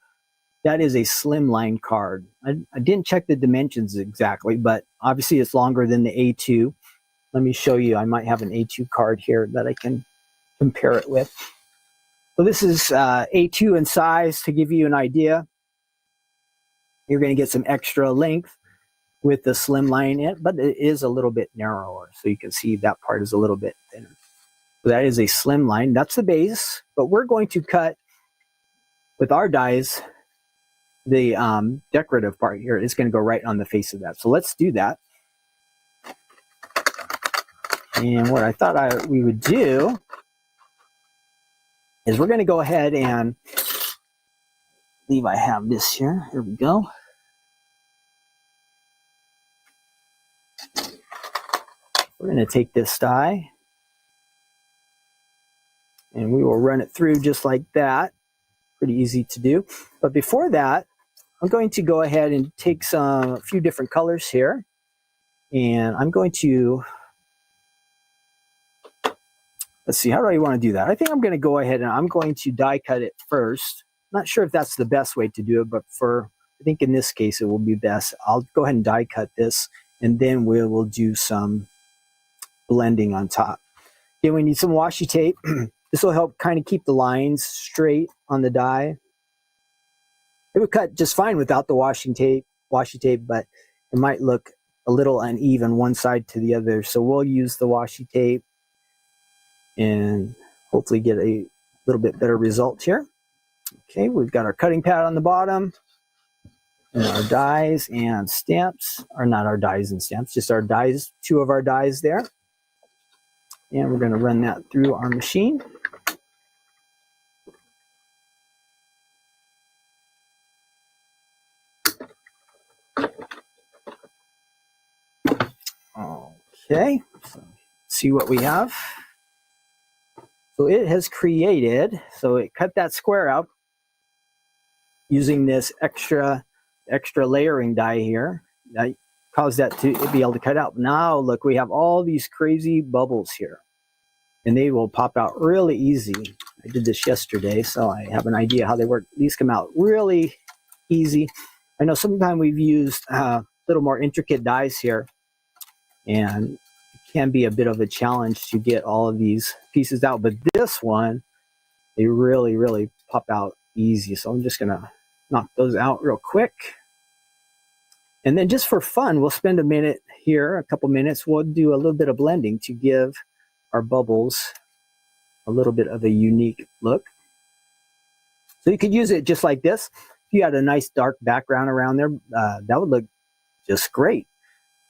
That is a slimline card. I didn't check the dimensions exactly, but obviously it's longer than the A2. Let me show you. I might have an A2 card here that I can compare it with. So this is A2 in size to give you an idea. You're going to get some extra length with the slimline, but it is a little bit narrower. So you can see that part is a little bit thinner. So that is a slimline. That's the base, but we're going to cut with our dies. The decorative part here is going to go right on the face of that. So let's do that. And what I thought we would do is we're going to go ahead and I have this here. Here we go. We're going to take this die and we will run it through just like that. Pretty easy to do. But before that, I'm going to go ahead and take a few different colors here. And I'm going to, let's see, how do I want to do that? I think I'm going to go ahead and I'm going to die cut it first. Not sure if that's the best way to do it, but I think in this case it will be best. I'll go ahead and die cut this, and then we will do some blending on top. Then we need some washi tape. This will help kind of keep the lines straight on the die. It would cut just fine without the washi tape, but it might look a little uneven one side to the other. So we'll use the washi tape and hopefully get a little bit better result here. Okay, we've got our cutting pad on the bottom and our dies and stamps, or not our dies and stamps, just our dies, two of our dies there. And we're going to run that through our machine. Okay, so see what we have. So it has created, so it cut that square out using this extra layering die here. That caused that to be able to cut out. Now look, we have all these crazy bubbles here, and they will pop out really easy. I did this yesterday, so I have an idea how they work. These come out really easy. I know sometimes we've used a little more intricate dies here, and it can be a bit of a challenge to get all of these pieces out. But this one, they really, really pop out easy. So I'm just going to knock those out real quick. And then just for fun, we'll spend a minute here, a couple minutes. We'll do a little bit of blending to give our bubbles a little bit of a unique look. So you could use it just like this. If you had a nice dark background around there, that would look just great.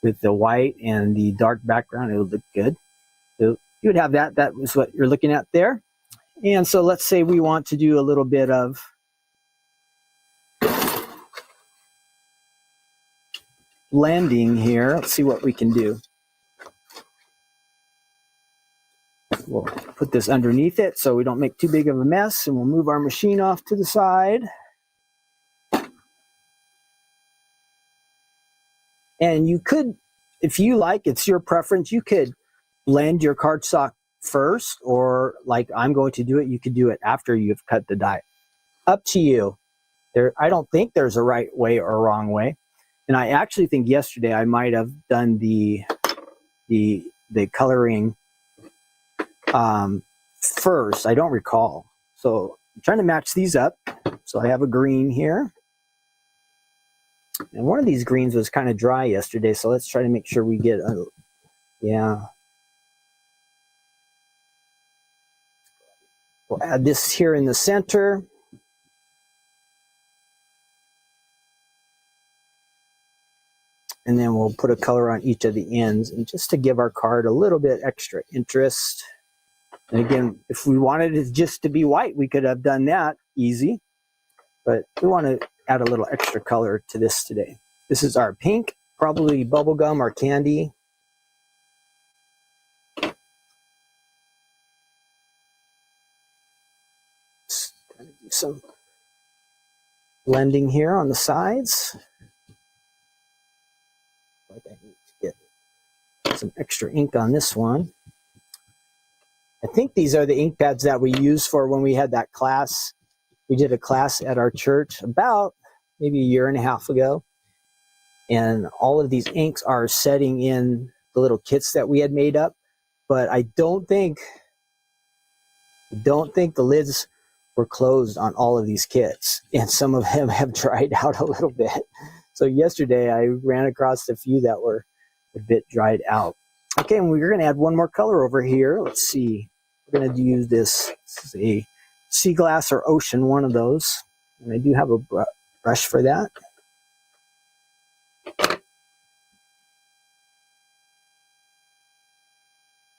With the white and the dark background, it would look good. So you would have that. That was what you're looking at there. And so let's say we want to do a little bit of blending here. Let's see what we can do. We'll put this underneath it so we don't make too big of a mess, and we'll move our machine off to the side. And you could, if you like, it's your preference, you could blend your cardstock first, or like I'm going to do it, you could do it after you've cut the die. Up to you. I don't think there's a right way or a wrong way. And I actually think yesterday I might have done the coloring first. I don't recall. So I'm trying to match these up. So I have a green here. And one of these greens was kind of dry yesterday. So let's try to make sure we get a, yeah. We'll add this here in the center. And then we'll put a color on each of the ends, and just to give our card a little bit extra interest. And again, if we wanted it just to be white, we could have done that easy. But we want to add a little extra color to this today. This is our pink, probably bubblegum or candy. Just trying to do some blending here on the sides. Like I need to get some extra ink on this one. I think these are the ink pads that we used for when we had that class. We did a class at our church about maybe a year and a half ago. And all of these inks are setting in the little kits that we had made up. But I don't think the lids were closed on all of these kits. And some of them have dried out a little bit. So yesterday I ran across a few that were a bit dried out. Okay, and we're going to add one more color over here. Let's see. We're going to use this. This is a sea glass or ocean, one of those. And I do have a brush for that.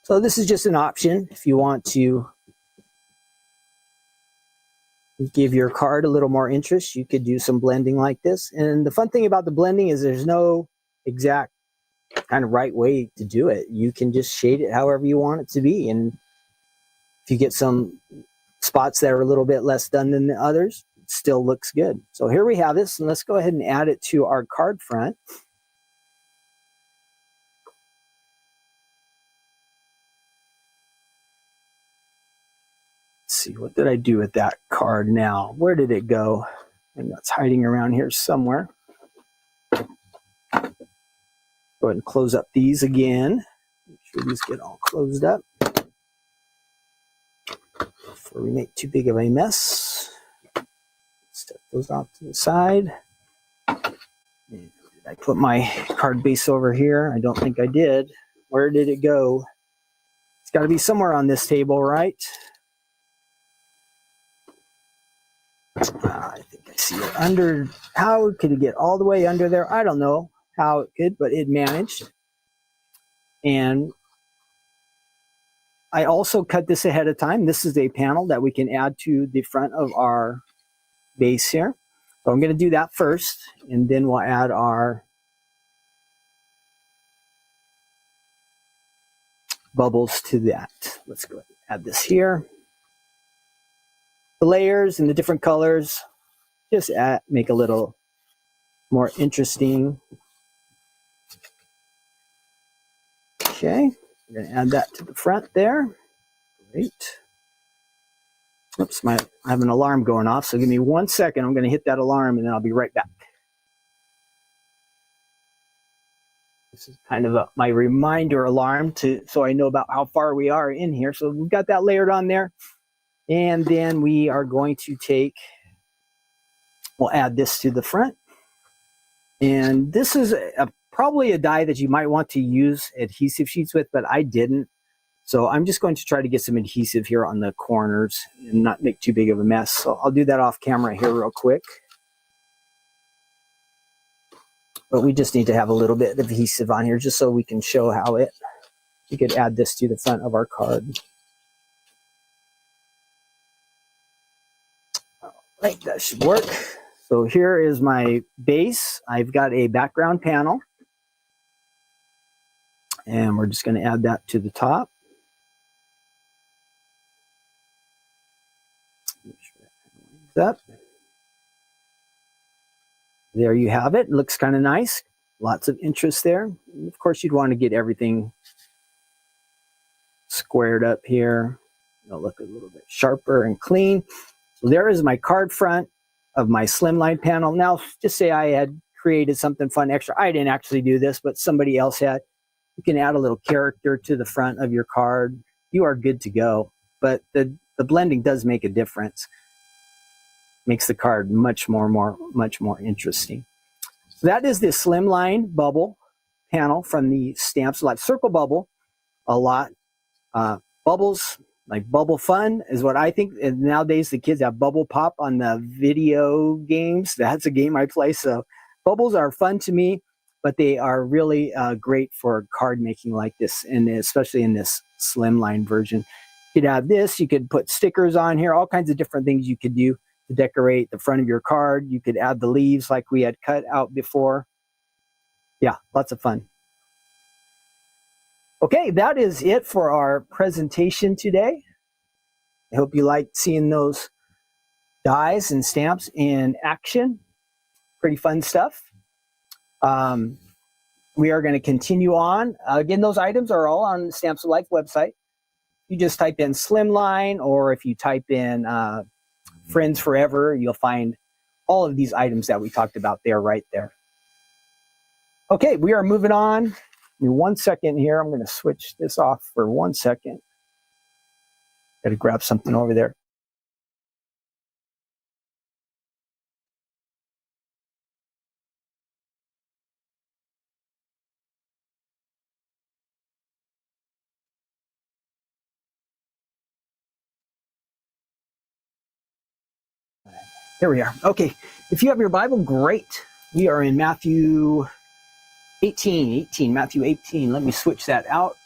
So this is just an option if you want to give your card a little more interest. You could do some blending like this. And the fun thing about the blending is there's no exact kind of right way to do it. You can just shade it however you want it to be. And if you get some spots that are a little bit less done than the others, it still looks good. So here we have this, and let's go ahead and add it to our card front. Let's see, what did I do with that card now? Where did it go? I know it's hiding around here somewhere. Go ahead and close up these again. Make sure these get all closed up before we make too big of a mess. Step those off to the side. And did I put my card base over here? I don't think I did. Where did it go? It's got to be somewhere on this table, right? I think I see it under. How could it get all the way under there? I don't know how it could, but it managed. And I also cut this ahead of time. This is a panel that we can add to the front of our base here. So I'm going to do that first, and then we'll add our bubbles to that. Let's go ahead and add this here. The layers and the different colors just make a little more interesting. Okay, we're going to add that to the front there. Great. Oops, I have an alarm going off, so give me 1 second. I'm going to hit that alarm, and then I'll be right back. This is kind of my reminder alarm so I know about how far we are in here. So we've got that layered on there. And then we are going to we'll add this to the front. And this is probably a die that you might want to use adhesive sheets with, but I didn't. So I'm just going to try to get some adhesive here on the corners and not make too big of a mess. So I'll do that off camera here real quick. But we just need to have a little bit of adhesive on here just so we can show how we could add this to the front of our card. All right, that should work. So here is my base. I've got a background panel. And we're just going to add that to the top. Up. There you have it. Looks kind of nice. Lots of interest there. And of course, you'd want to get everything squared up here. It'll look a little bit sharper and clean. So there is my card front of my slimline panel. Now, just say I had created something fun extra. I didn't actually do this, but somebody else had. You can add a little character to the front of your card. You are good to go. But the blending does make a difference. Makes the card much more interesting. So that is the slimline bubble panel from the Stamps Live. Circle Bubble, a lot. Bubbles, like bubble fun is what I think. And nowadays the kids have bubble pop on the video games. That's a game I play. So bubbles are fun to me, but they are really great for card making like this, and especially in this slimline version. You could have this. You could put stickers on here. All kinds of different things you could do to decorate the front of your card. You could add the leaves like we had cut out before. Yeah, lots of fun. Okay, that is it for our presentation today. I hope you liked seeing those dies and stamps in action. Pretty fun stuff. We are going to continue on. Again, those items are all on the Stamps of Life website. You just type in Slimline, or if you type in Friends Forever, you'll find all of these items that we talked about there, right there. Okay, we are moving on. Give me 1 second here. I'm going to switch this off for 1 second. Got to grab something over there. There we are. Okay, if you have your Bible, great. We are in Matthew 18, Matthew 18. Let me switch that out.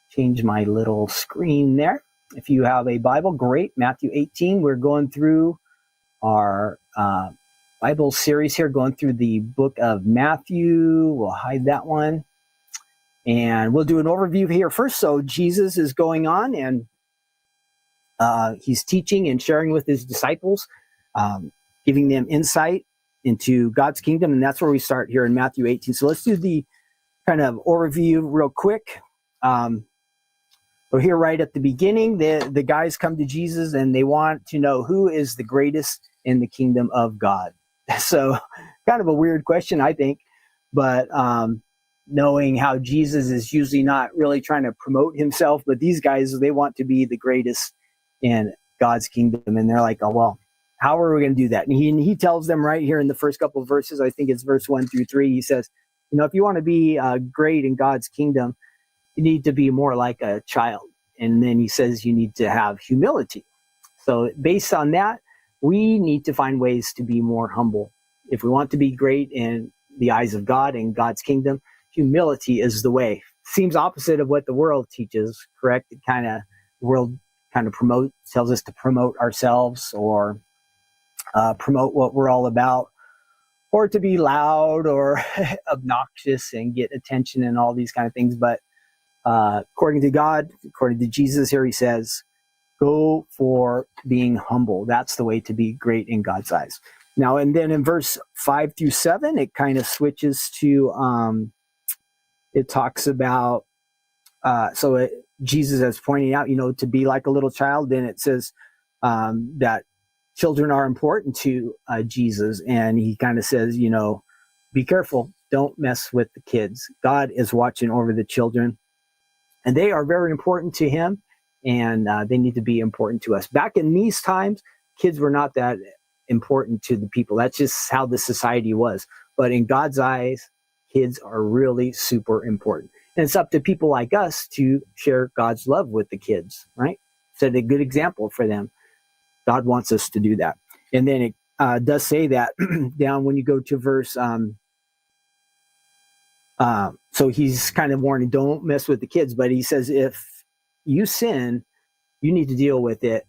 Change my little screen there. If you have a Bible, great. Matthew 18, we're going through our Bible series here, going through the book of Matthew. We'll hide that one. And we'll do an overview here first. So Jesus is going on, and he's teaching and sharing with his disciples, giving them insight into God's kingdom. And that's where we start here in Matthew 18. So let's do the kind of overview real quick. So here right at the beginning, the guys come to Jesus and they want to know who is the greatest in the kingdom of God. So kind of a weird question, I think, but knowing how Jesus is usually not really trying to promote himself, but these guys, they want to be the greatest in God's kingdom. And they're like, oh, well, how are we going to do that? And he tells them right here in the first couple of verses, I think it's verse 1 through 3, he says, you know, if you want to be great in God's kingdom, you need to be more like a child. And then he says you need to have humility. So based on that, we need to find ways to be more humble. If we want to be great in the eyes of God and God's kingdom, humility is the way. Seems opposite of what the world teaches, correct? The world kind of tells us to promote ourselves, or promote what we're all about, or to be loud or obnoxious and get attention and all these kind of things. But according to God, according to Jesus here, he says, go for being humble. That's the way to be great in God's eyes. Now, and then in verse 5 through 7, it kind of switches to, it talks about, Jesus is pointing out, you know, to be like a little child. Then it says that children are important to Jesus. And he kind of says, be careful. Don't mess with the kids. God is watching over the children, and they are very important to him, and they need to be important to us. Back in these times, kids were not that important to the people. That's just how the society was. But in God's eyes, kids are really super important. And it's up to people like us to share God's love with the kids, right? Set a good example for them. God wants us to do that. And then it does say that down when you go to verse, so he's kind of warning, don't mess with the kids. But he says, if you sin, you need to deal with it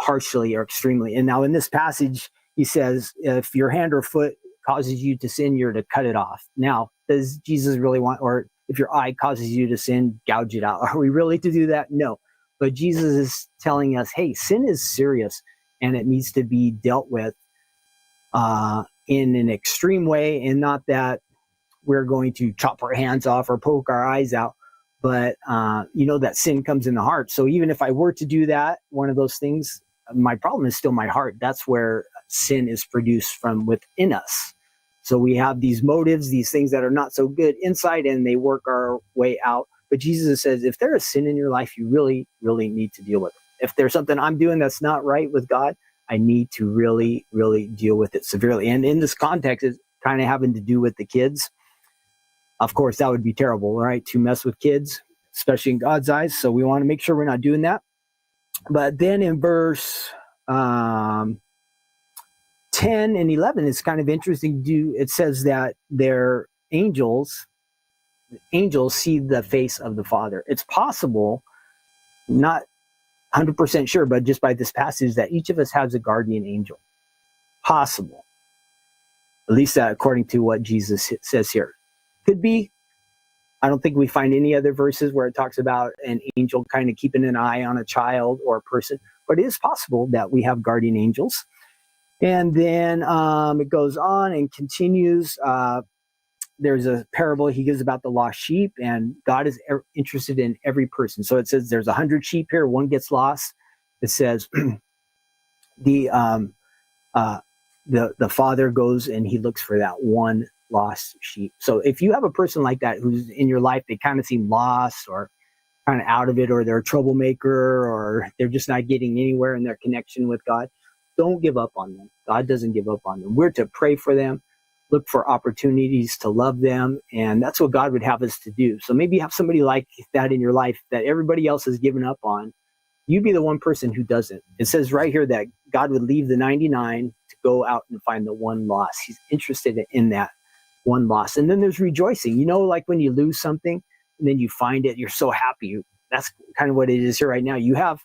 harshly or extremely. And now in this passage, he says, if your hand or foot causes you to sin, you're to cut it off. Now, does Jesus really want, or if your eye causes you to sin, gouge it out? Are we really to do that? No. But Jesus is telling us, hey, sin is serious and it needs to be dealt with in an extreme way, and not that we're going to chop our hands off or poke our eyes out, but that sin comes in the heart. So even if I were to do that, one of those things, my problem is still my heart. That's where sin is produced from within us. So we have these motives, these things that are not so good inside, and they work our way out. But Jesus says, if there is sin in your life, you really, really need to deal with it. If there's something I'm doing that's not right with God, I need to really, really deal with it severely. And in this context, it's kind of having to do with the kids. Of course, that would be terrible, right? To mess with kids, especially in God's eyes. So we want to make sure we're not doing that. But then in verse 10 and 11, it's kind of interesting. It says that their angels see the face of the Father. It's possible, not 100% sure, but just by this passage, that each of us has a guardian angel. Possible. At least according to what Jesus says here. Could be. I don't think we find any other verses where it talks about an angel kind of keeping an eye on a child or a person, but it is possible that we have guardian angels. And then it goes on and continues. There's a parable he gives about the lost sheep, and God is interested in every person. So it says there's 100 sheep here, one gets lost. It says the father goes and he looks for that one lost sheep. So if you have a person like that who's in your life, they kind of seem lost or kind of out of it, or they're a troublemaker, or they're just not getting anywhere in their connection with God, don't give up on them. God doesn't give up on them. We're to pray for them, look for opportunities to love them, and that's what God would have us to do. So maybe you have somebody like that in your life that everybody else has given up on. You be the one person who doesn't. It says right here that God would leave the 99 to go out and find the one lost. He's interested in that one lost. And then there's rejoicing. Like when you lose something and then you find it, you're so happy. That's kind of what it is here right now. You have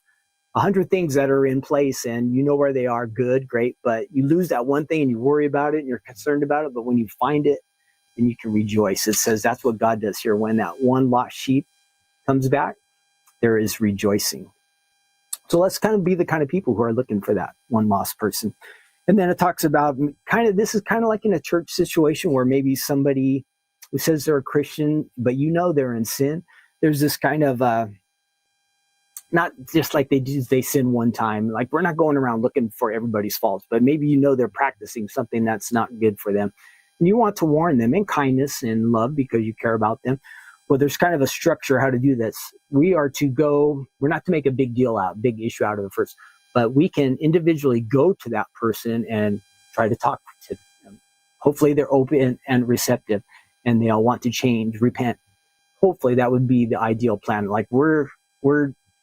100 things that are in place and you know where they are. Good, great. But you lose that one thing and you worry about it and you're concerned about it. But when you find it, then you can rejoice. It says that's what God does here. When that one lost sheep comes back, there is rejoicing. So let's kind of be the kind of people who are looking for that one lost person. And then it talks about this is kind of like in a church situation where maybe somebody who says they're a Christian, but they're in sin. There's this kind of, not just like they sin one time. Like we're not going around looking for everybody's faults, but maybe they're practicing something that's not good for them. And you want to warn them in kindness and love because you care about them. Well, there's kind of a structure how to do this. We're not to make a big issue out of it first, but we can individually go to that person and try to talk to them. Hopefully they're open and receptive and they'll want to change, repent. Hopefully that would be the ideal plan. Like we're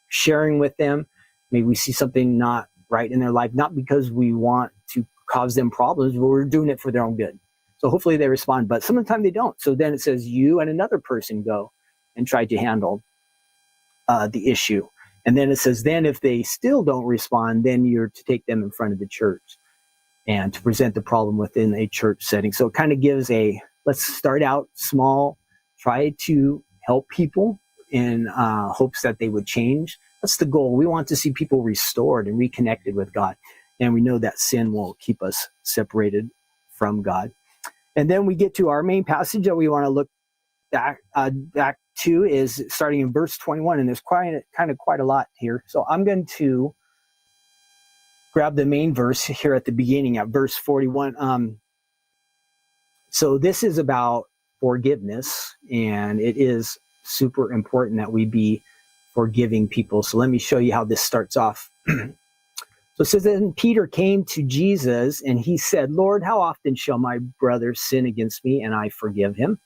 sharing with them. Maybe we see something not right in their life, not because we want to cause them problems, but we're doing it for their own good. So hopefully they respond, but some of the time they don't. So then it says you and another person go and try to handle the issue. And then it says, then if they still don't respond, then you're to take them in front of the church and to present the problem within a church setting. So it kind of gives let's start out small, try to help people in hopes that they would change. That's the goal. We want to see people restored and reconnected with God. And we know that sin will keep us separated from God. And then we get to our main passage that we want to look back to is starting in verse 21. And there's quite a lot here. So I'm going to grab the main verse here at the beginning at verse 41. So this is about forgiveness, and it is super important that we be forgiving people. So let me show you how this starts off. So it says, then Peter came to Jesus and he said, Lord, how often shall my brother sin against me and I forgive him?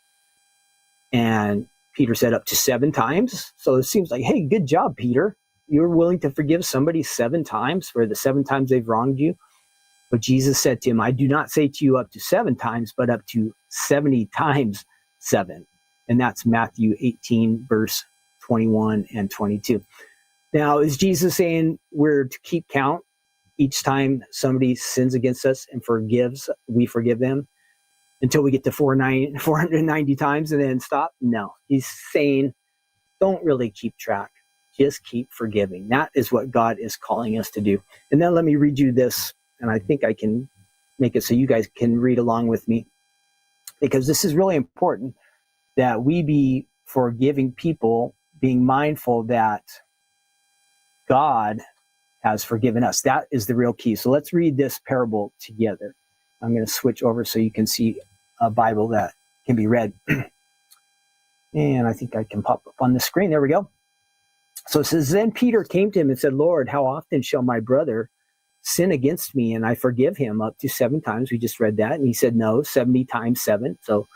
And Peter said, up to 7 times. So it seems like, hey, good job, Peter. You're willing to forgive somebody 7 times for the 7 times they've wronged you. But Jesus said to him, I do not say to you up to 7 times, but up to 70 times 7. And that's Matthew 18, verse 21 and 22. Now, is Jesus saying we're to keep count each time somebody sins against us and we forgive them until we get to 490 times and then stop? No, he's saying don't really keep track. Just keep forgiving. That is what God is calling us to do. And then let me read you this, and I think I can make it so you guys can read along with me, because this is really important that we be forgiving people, being mindful that God has forgiven us. That is the real key. So let's read this parable together. I'm going to switch over so you can see a Bible that can be read. And I think I can pop up on the screen. There we go. So it says, then Peter came to him and said, Lord, how often shall my brother sin against me and I forgive him? Up to 7 times. We just read that. And he said, no, 70 times 7. So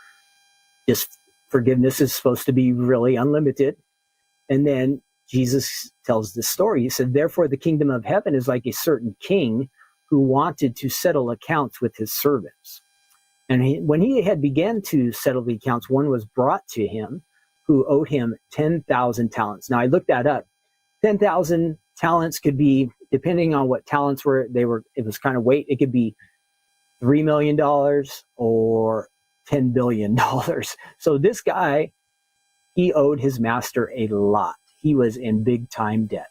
just forgiveness is supposed to be really unlimited. And then Jesus tells this story. He said, therefore, the kingdom of heaven is like a certain king who wanted to settle accounts with his servants. And when he had begun to settle the accounts, one was brought to him who owed him 10,000 talents. Now, I looked that up. 10,000 talents could be, depending on what talents were, it was kind of weight. It could be $3 million or $10 billion. So this guy, he owed his master a lot. He was in big time debt.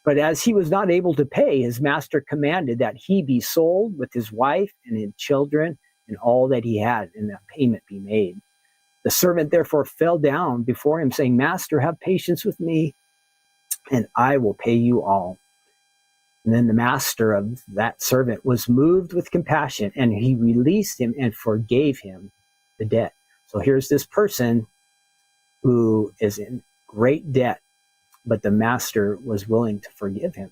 But as he was not able to pay, his master commanded that he be sold with his wife and his children and all that he had, and that payment be made. The servant therefore fell down before him, saying, Master, have patience with me, and I will pay you all. And then the master of that servant was moved with compassion, and he released him and forgave him the debt. So here's this person who is in great debt, but the master was willing to forgive him.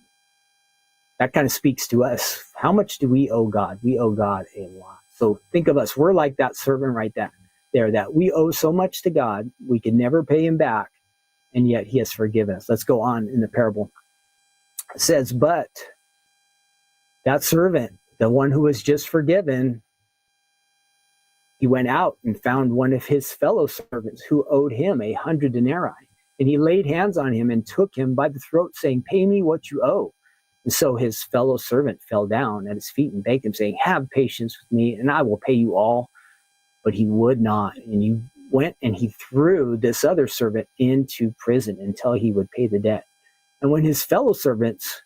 That kind of speaks to us. How much do we owe God? We owe God a lot. So think of us. We're like that servant right there, that we owe so much to God, we can never pay him back, and yet he has forgiven us. Let's go on in the parable. It says, but that servant, the one who was just forgiven, he went out and found one of his fellow servants who owed him 100 denarii. And he laid hands on him and took him by the throat, saying, pay me what you owe. And so his fellow servant fell down at his feet and begged him, saying, have patience with me, and I will pay you all. But he would not. And he went and he threw this other servant into prison until he would pay the debt. And when his fellow servants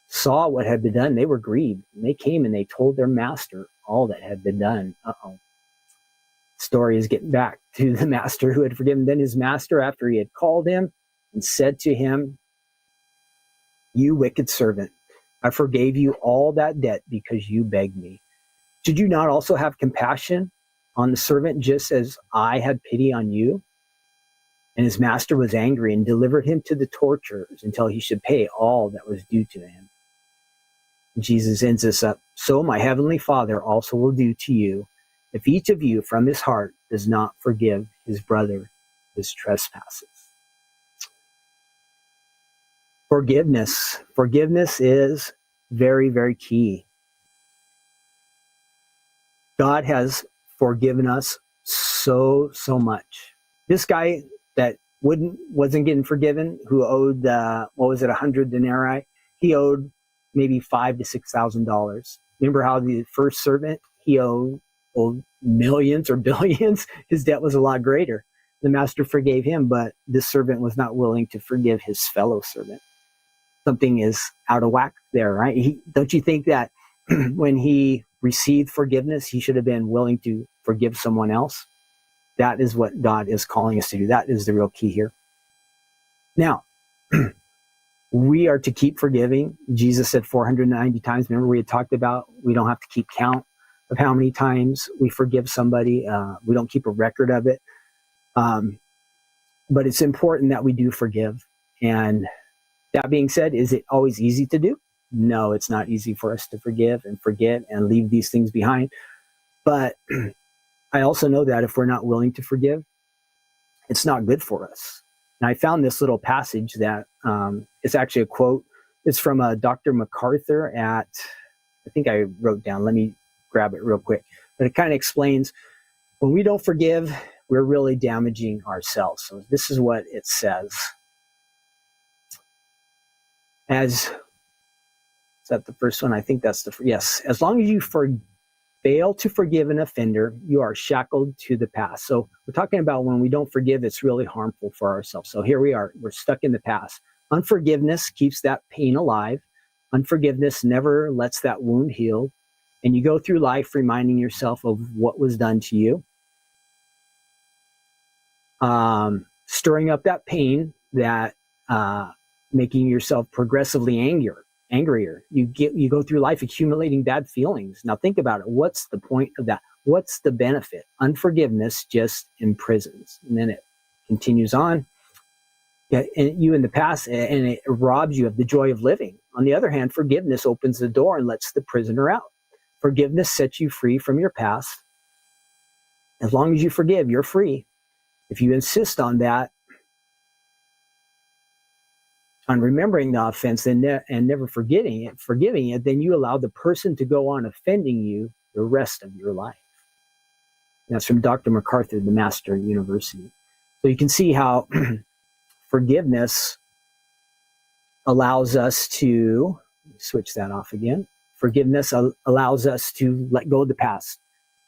saw what had been done, they were grieved. And they came and they told their master all that had been done. Story is getting back to the master who had forgiven. Then his master, after he had called him and said to him, you wicked servant, I forgave you all that debt because you begged me. Should you not also have compassion on the servant just as I had pity on you? And his master was angry and delivered him to the torturers until he should pay all that was due to him. And Jesus ends this up. So my heavenly Father also will do to you if each of you from his heart does not forgive his brother his trespasses. Forgiveness. Forgiveness is very, very key. God has forgiven us so much. This guy that wasn't getting forgiven, who owed 100 denarii, he owed maybe $5,000 to $6,000. Remember how the first servant, he owed millions or billions? His debt was a lot greater. The master forgave him, but this servant was not willing to forgive his fellow servant. Something is out of whack there, right? Don't you think that when he received forgiveness, he should have been willing to forgive someone else? That is what God is calling us to do. That is the real key here. Now, We are to keep forgiving. Jesus said 490 times. Remember, we had talked about we don't have to keep count of how many times we forgive somebody. We don't keep a record of it. But it's important that we do forgive. And that being said, is it always easy to do? No, it's not easy for us to forgive and forget and leave these things behind. But I also know that if we're not willing to forgive, it's not good for us. And I found this little passage that it's actually a quote. It's from Dr. MacArthur I think I wrote down, let me grab it real quick. But it kind of explains, when we don't forgive, we're really damaging ourselves. So this is what it says. Is that the first one? I think that's yes. As long as you fail to forgive an offender, you are shackled to the past. So we're talking about when we don't forgive, it's really harmful for ourselves. So here we are, we're stuck in the past. Unforgiveness keeps that pain alive. Unforgiveness never lets that wound heal. And you go through life reminding yourself of what was done to you. Stirring up that pain, that making yourself progressively angrier. You go through life accumulating bad feelings. Now think about it. What's the point of that? What's the benefit? Unforgiveness just imprisons. And then it continues on. You in the past, and it robs you of the joy of living. On the other hand, forgiveness opens the door and lets the prisoner out. Forgiveness sets you free from your past. As long as you forgive, you're free. If you insist on that, on remembering the offense and never forgiving it, then you allow the person to go on offending you the rest of your life. And that's from Dr. MacArthur, the Master University. So you can see how forgiveness allows us to, switch that off again. Forgiveness allows us to let go of the past.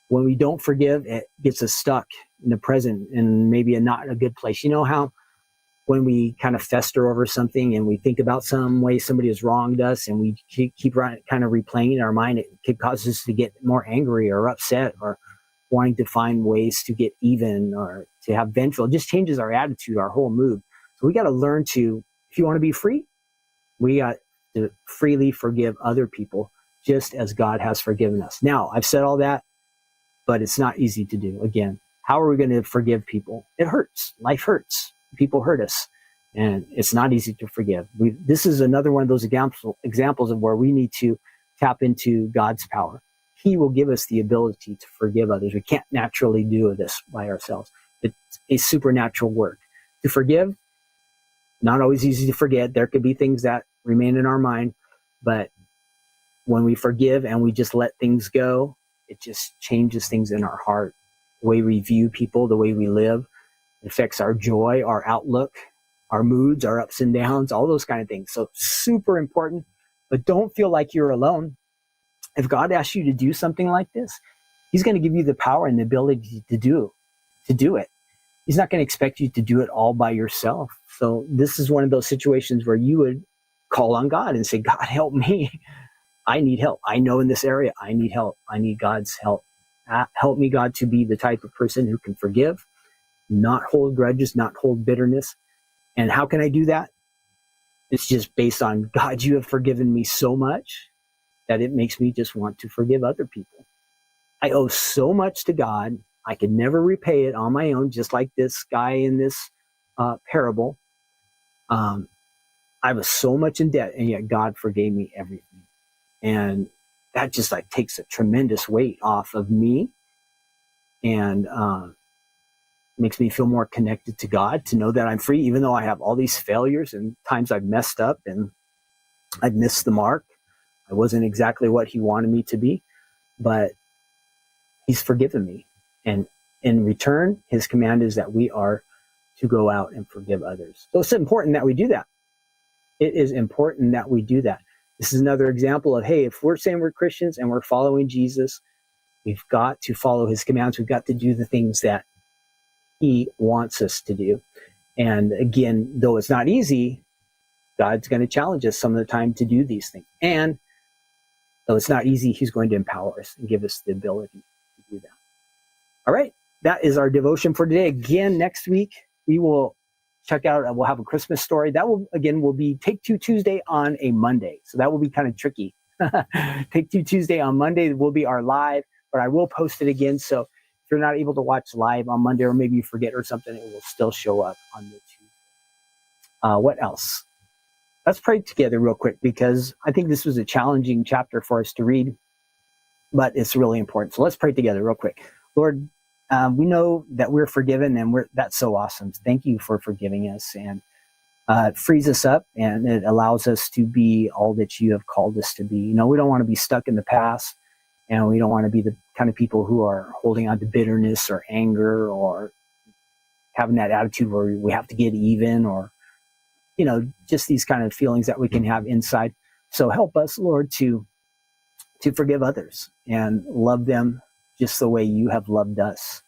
When we don't forgive, it gets us stuck in the present and maybe not a good place. You know how when we kind of fester over something and we think about some way somebody has wronged us and we keep kind of replaying in our mind, it could cause us to get more angry or upset or wanting to find ways to get even or to have vengeful. It just changes our attitude, our whole mood. So we got to learn to, if you want to be free, we got to freely forgive other people just as God has forgiven us. Now, I've said all that, but it's not easy to do. Again, how are we going to forgive people? It hurts. Life hurts. People hurt us, and it's not easy to forgive. This is another one of those examples of where we need to tap into God's power. He will give us the ability to forgive others. We can't naturally do this by ourselves. It's a supernatural work. To forgive, not always easy to forget. There could be things that remain in our mind, but when we forgive and we just let things go, it just changes things in our heart. The way we view people, the way we live. It affects our joy, our outlook, our moods, our ups and downs, all those kind of things. So super important, but don't feel like you're alone. If God asks you to do something like this, he's going to give you the power and the ability to do it. He's not going to expect you to do it all by yourself. So this is one of those situations where you would call on God and say, God, help me. I need help. I know in this area, I need help. I need God's help. Help me, God, to be the type of person who can forgive, not hold grudges, not hold bitterness. And how can I do that? It's just based on, God, you have forgiven me so much that it makes me just want to forgive other people. I owe so much to God. I could never repay it on my own, just like this guy in this parable. I was so much in debt, and yet God forgave me everything. And that just like takes a tremendous weight off of me and makes me feel more connected to God, to know that I'm free, even though I have all these failures and times I've messed up and I've missed the mark. I wasn't exactly what he wanted me to be, but he's forgiven me. And in return, his command is that we are to go out and forgive others. So it's important that we do that. It is important that we do that. This is another example of, hey, if we're saying we're Christians and we're following Jesus, we've got to follow his commands. We've got to do the things that he wants us to do. And again, though it's not easy, God's going to challenge us some of the time to do these things. And though it's not easy, he's going to empower us and give us the ability to do that. All right, that is our devotion for today. Again, next week, we will check out, we'll have a Christmas story. That will be Take Two Tuesday on a Monday. So that will be kind of tricky. Take Two Tuesday on Monday will be our live, but I will post it again. So if you're not able to watch live on Monday, or maybe you forget or something, it will still show up on the Tuesday. What else? Let's pray together real quick, because I think this was a challenging chapter for us to read, but it's really important. So let's pray together real quick. Lord, we know that we're forgiven, and that's so awesome. Thank you for forgiving us, and it frees us up, and it allows us to be all that you have called us to be. You know, we don't want to be stuck in the past, and we don't want to be the kind of people who are holding on to bitterness or anger, or having that attitude where we have to get even, or, you know, just these kind of feelings that we can have inside. So help us, Lord, to forgive others and love them just the way you have loved us.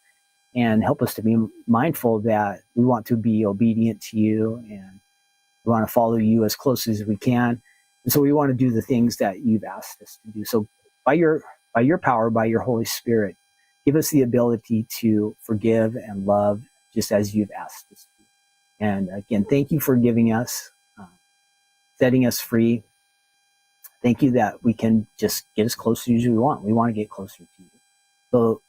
And help us to be mindful that we want to be obedient to you, and we want to follow you as close as we can. And so we want to do the things that you've asked us to do. So by your power, by your Holy Spirit, give us the ability to forgive and love just as you've asked us to. And again, thank you for giving us, setting us free. Thank you that we can just get as close as we want. We want to get closer to you. So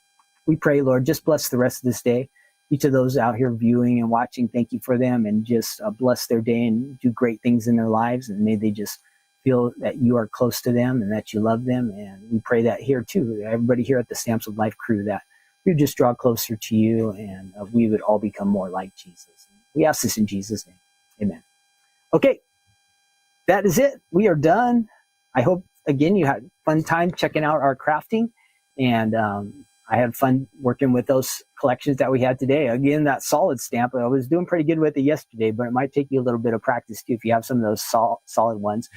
we pray, Lord, just bless the rest of this day. Each of those out here viewing and watching, thank you for them, and just bless their day and do great things in their lives. And may they just feel that you are close to them and that you love them. And we pray that here too, everybody here at the Stamps of Life crew, that we would just draw closer to you, and we would all become more like Jesus. We ask this in Jesus' name. Amen. Okay, that is it. We are done. I hope, again, you had a fun time checking out our crafting, and I had fun working with those collections that we had today. Again, that solid stamp, I was doing pretty good with it yesterday, but it might take you a little bit of practice too if you have some of those solid ones.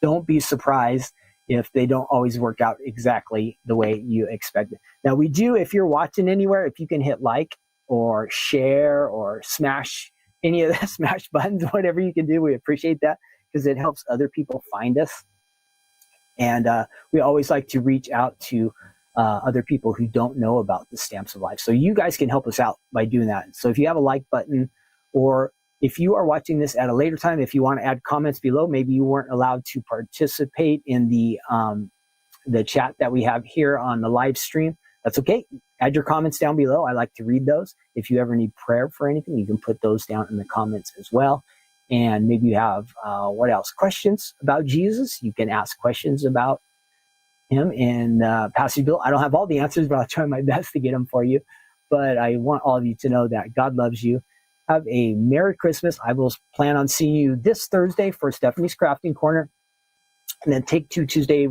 Don't be surprised if they don't always work out exactly the way you expected. Now, we do, if you're watching anywhere, if you can hit like or share or smash any of the smash buttons, whatever you can do, we appreciate that, because it helps other people find us. And we always like to reach out to other people who don't know about the Stamps of Life. So you guys can help us out by doing that. So if you have a like button, or if you are watching this at a later time, if you want to add comments below, maybe you weren't allowed to participate in the chat that we have here on the live stream, that's okay. Add your comments down below. I like to read those. If you ever need prayer for anything, you can put those down in the comments as well. And maybe you have, what else? Questions about Jesus. You can ask questions about him in Pastor Bill. I don't have all the answers, but I'll try my best to get them for you. But I want all of you to know that God loves you. Have a Merry Christmas. I will plan on seeing you this Thursday for Stephanie's Crafting Corner. And then Take Two Tuesday,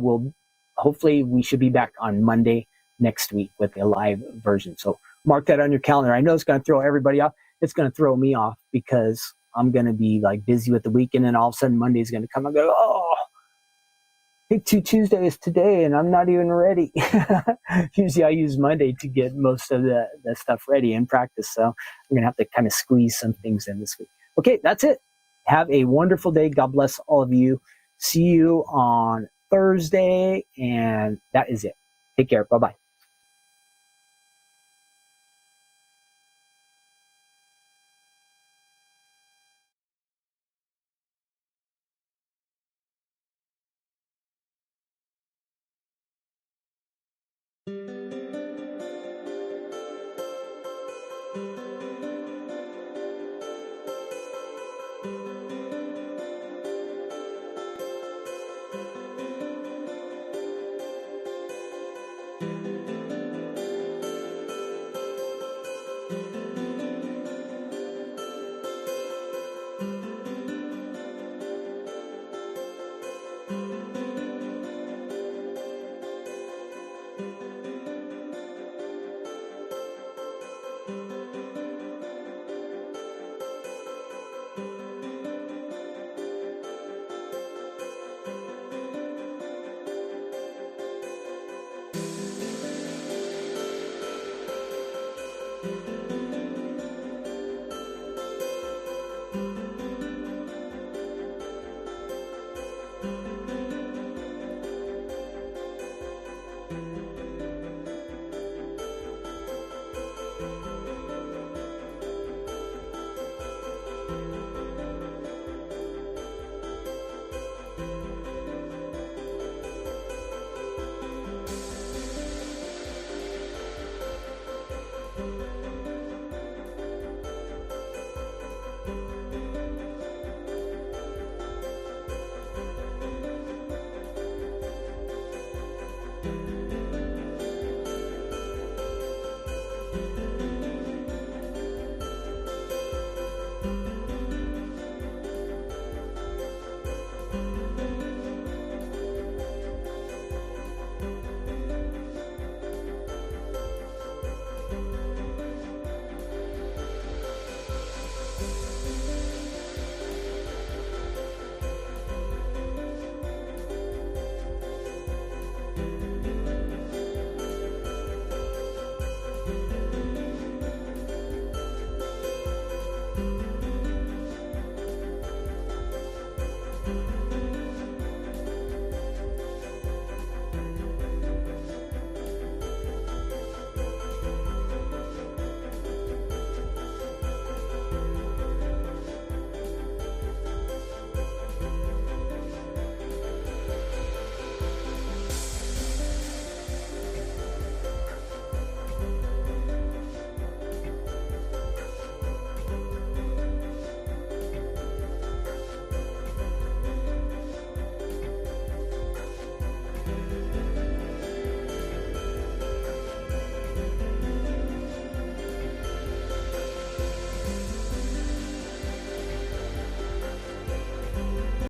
hopefully we should be back on Monday next week with a live version. So mark that on your calendar. I know it's going to throw everybody off. It's going to throw me off, because I'm going to be like busy with the weekend, and all of a sudden Monday is going to come. I'm going to go, oh, Take Two Tuesday is today, and I'm not even ready. Usually I use Monday to get most of the stuff ready and practice. So I'm going to have to kind of squeeze some things in this week. Okay, that's it. Have a wonderful day. God bless all of you. See you on Thursday, and that is it. Take care. Bye-bye.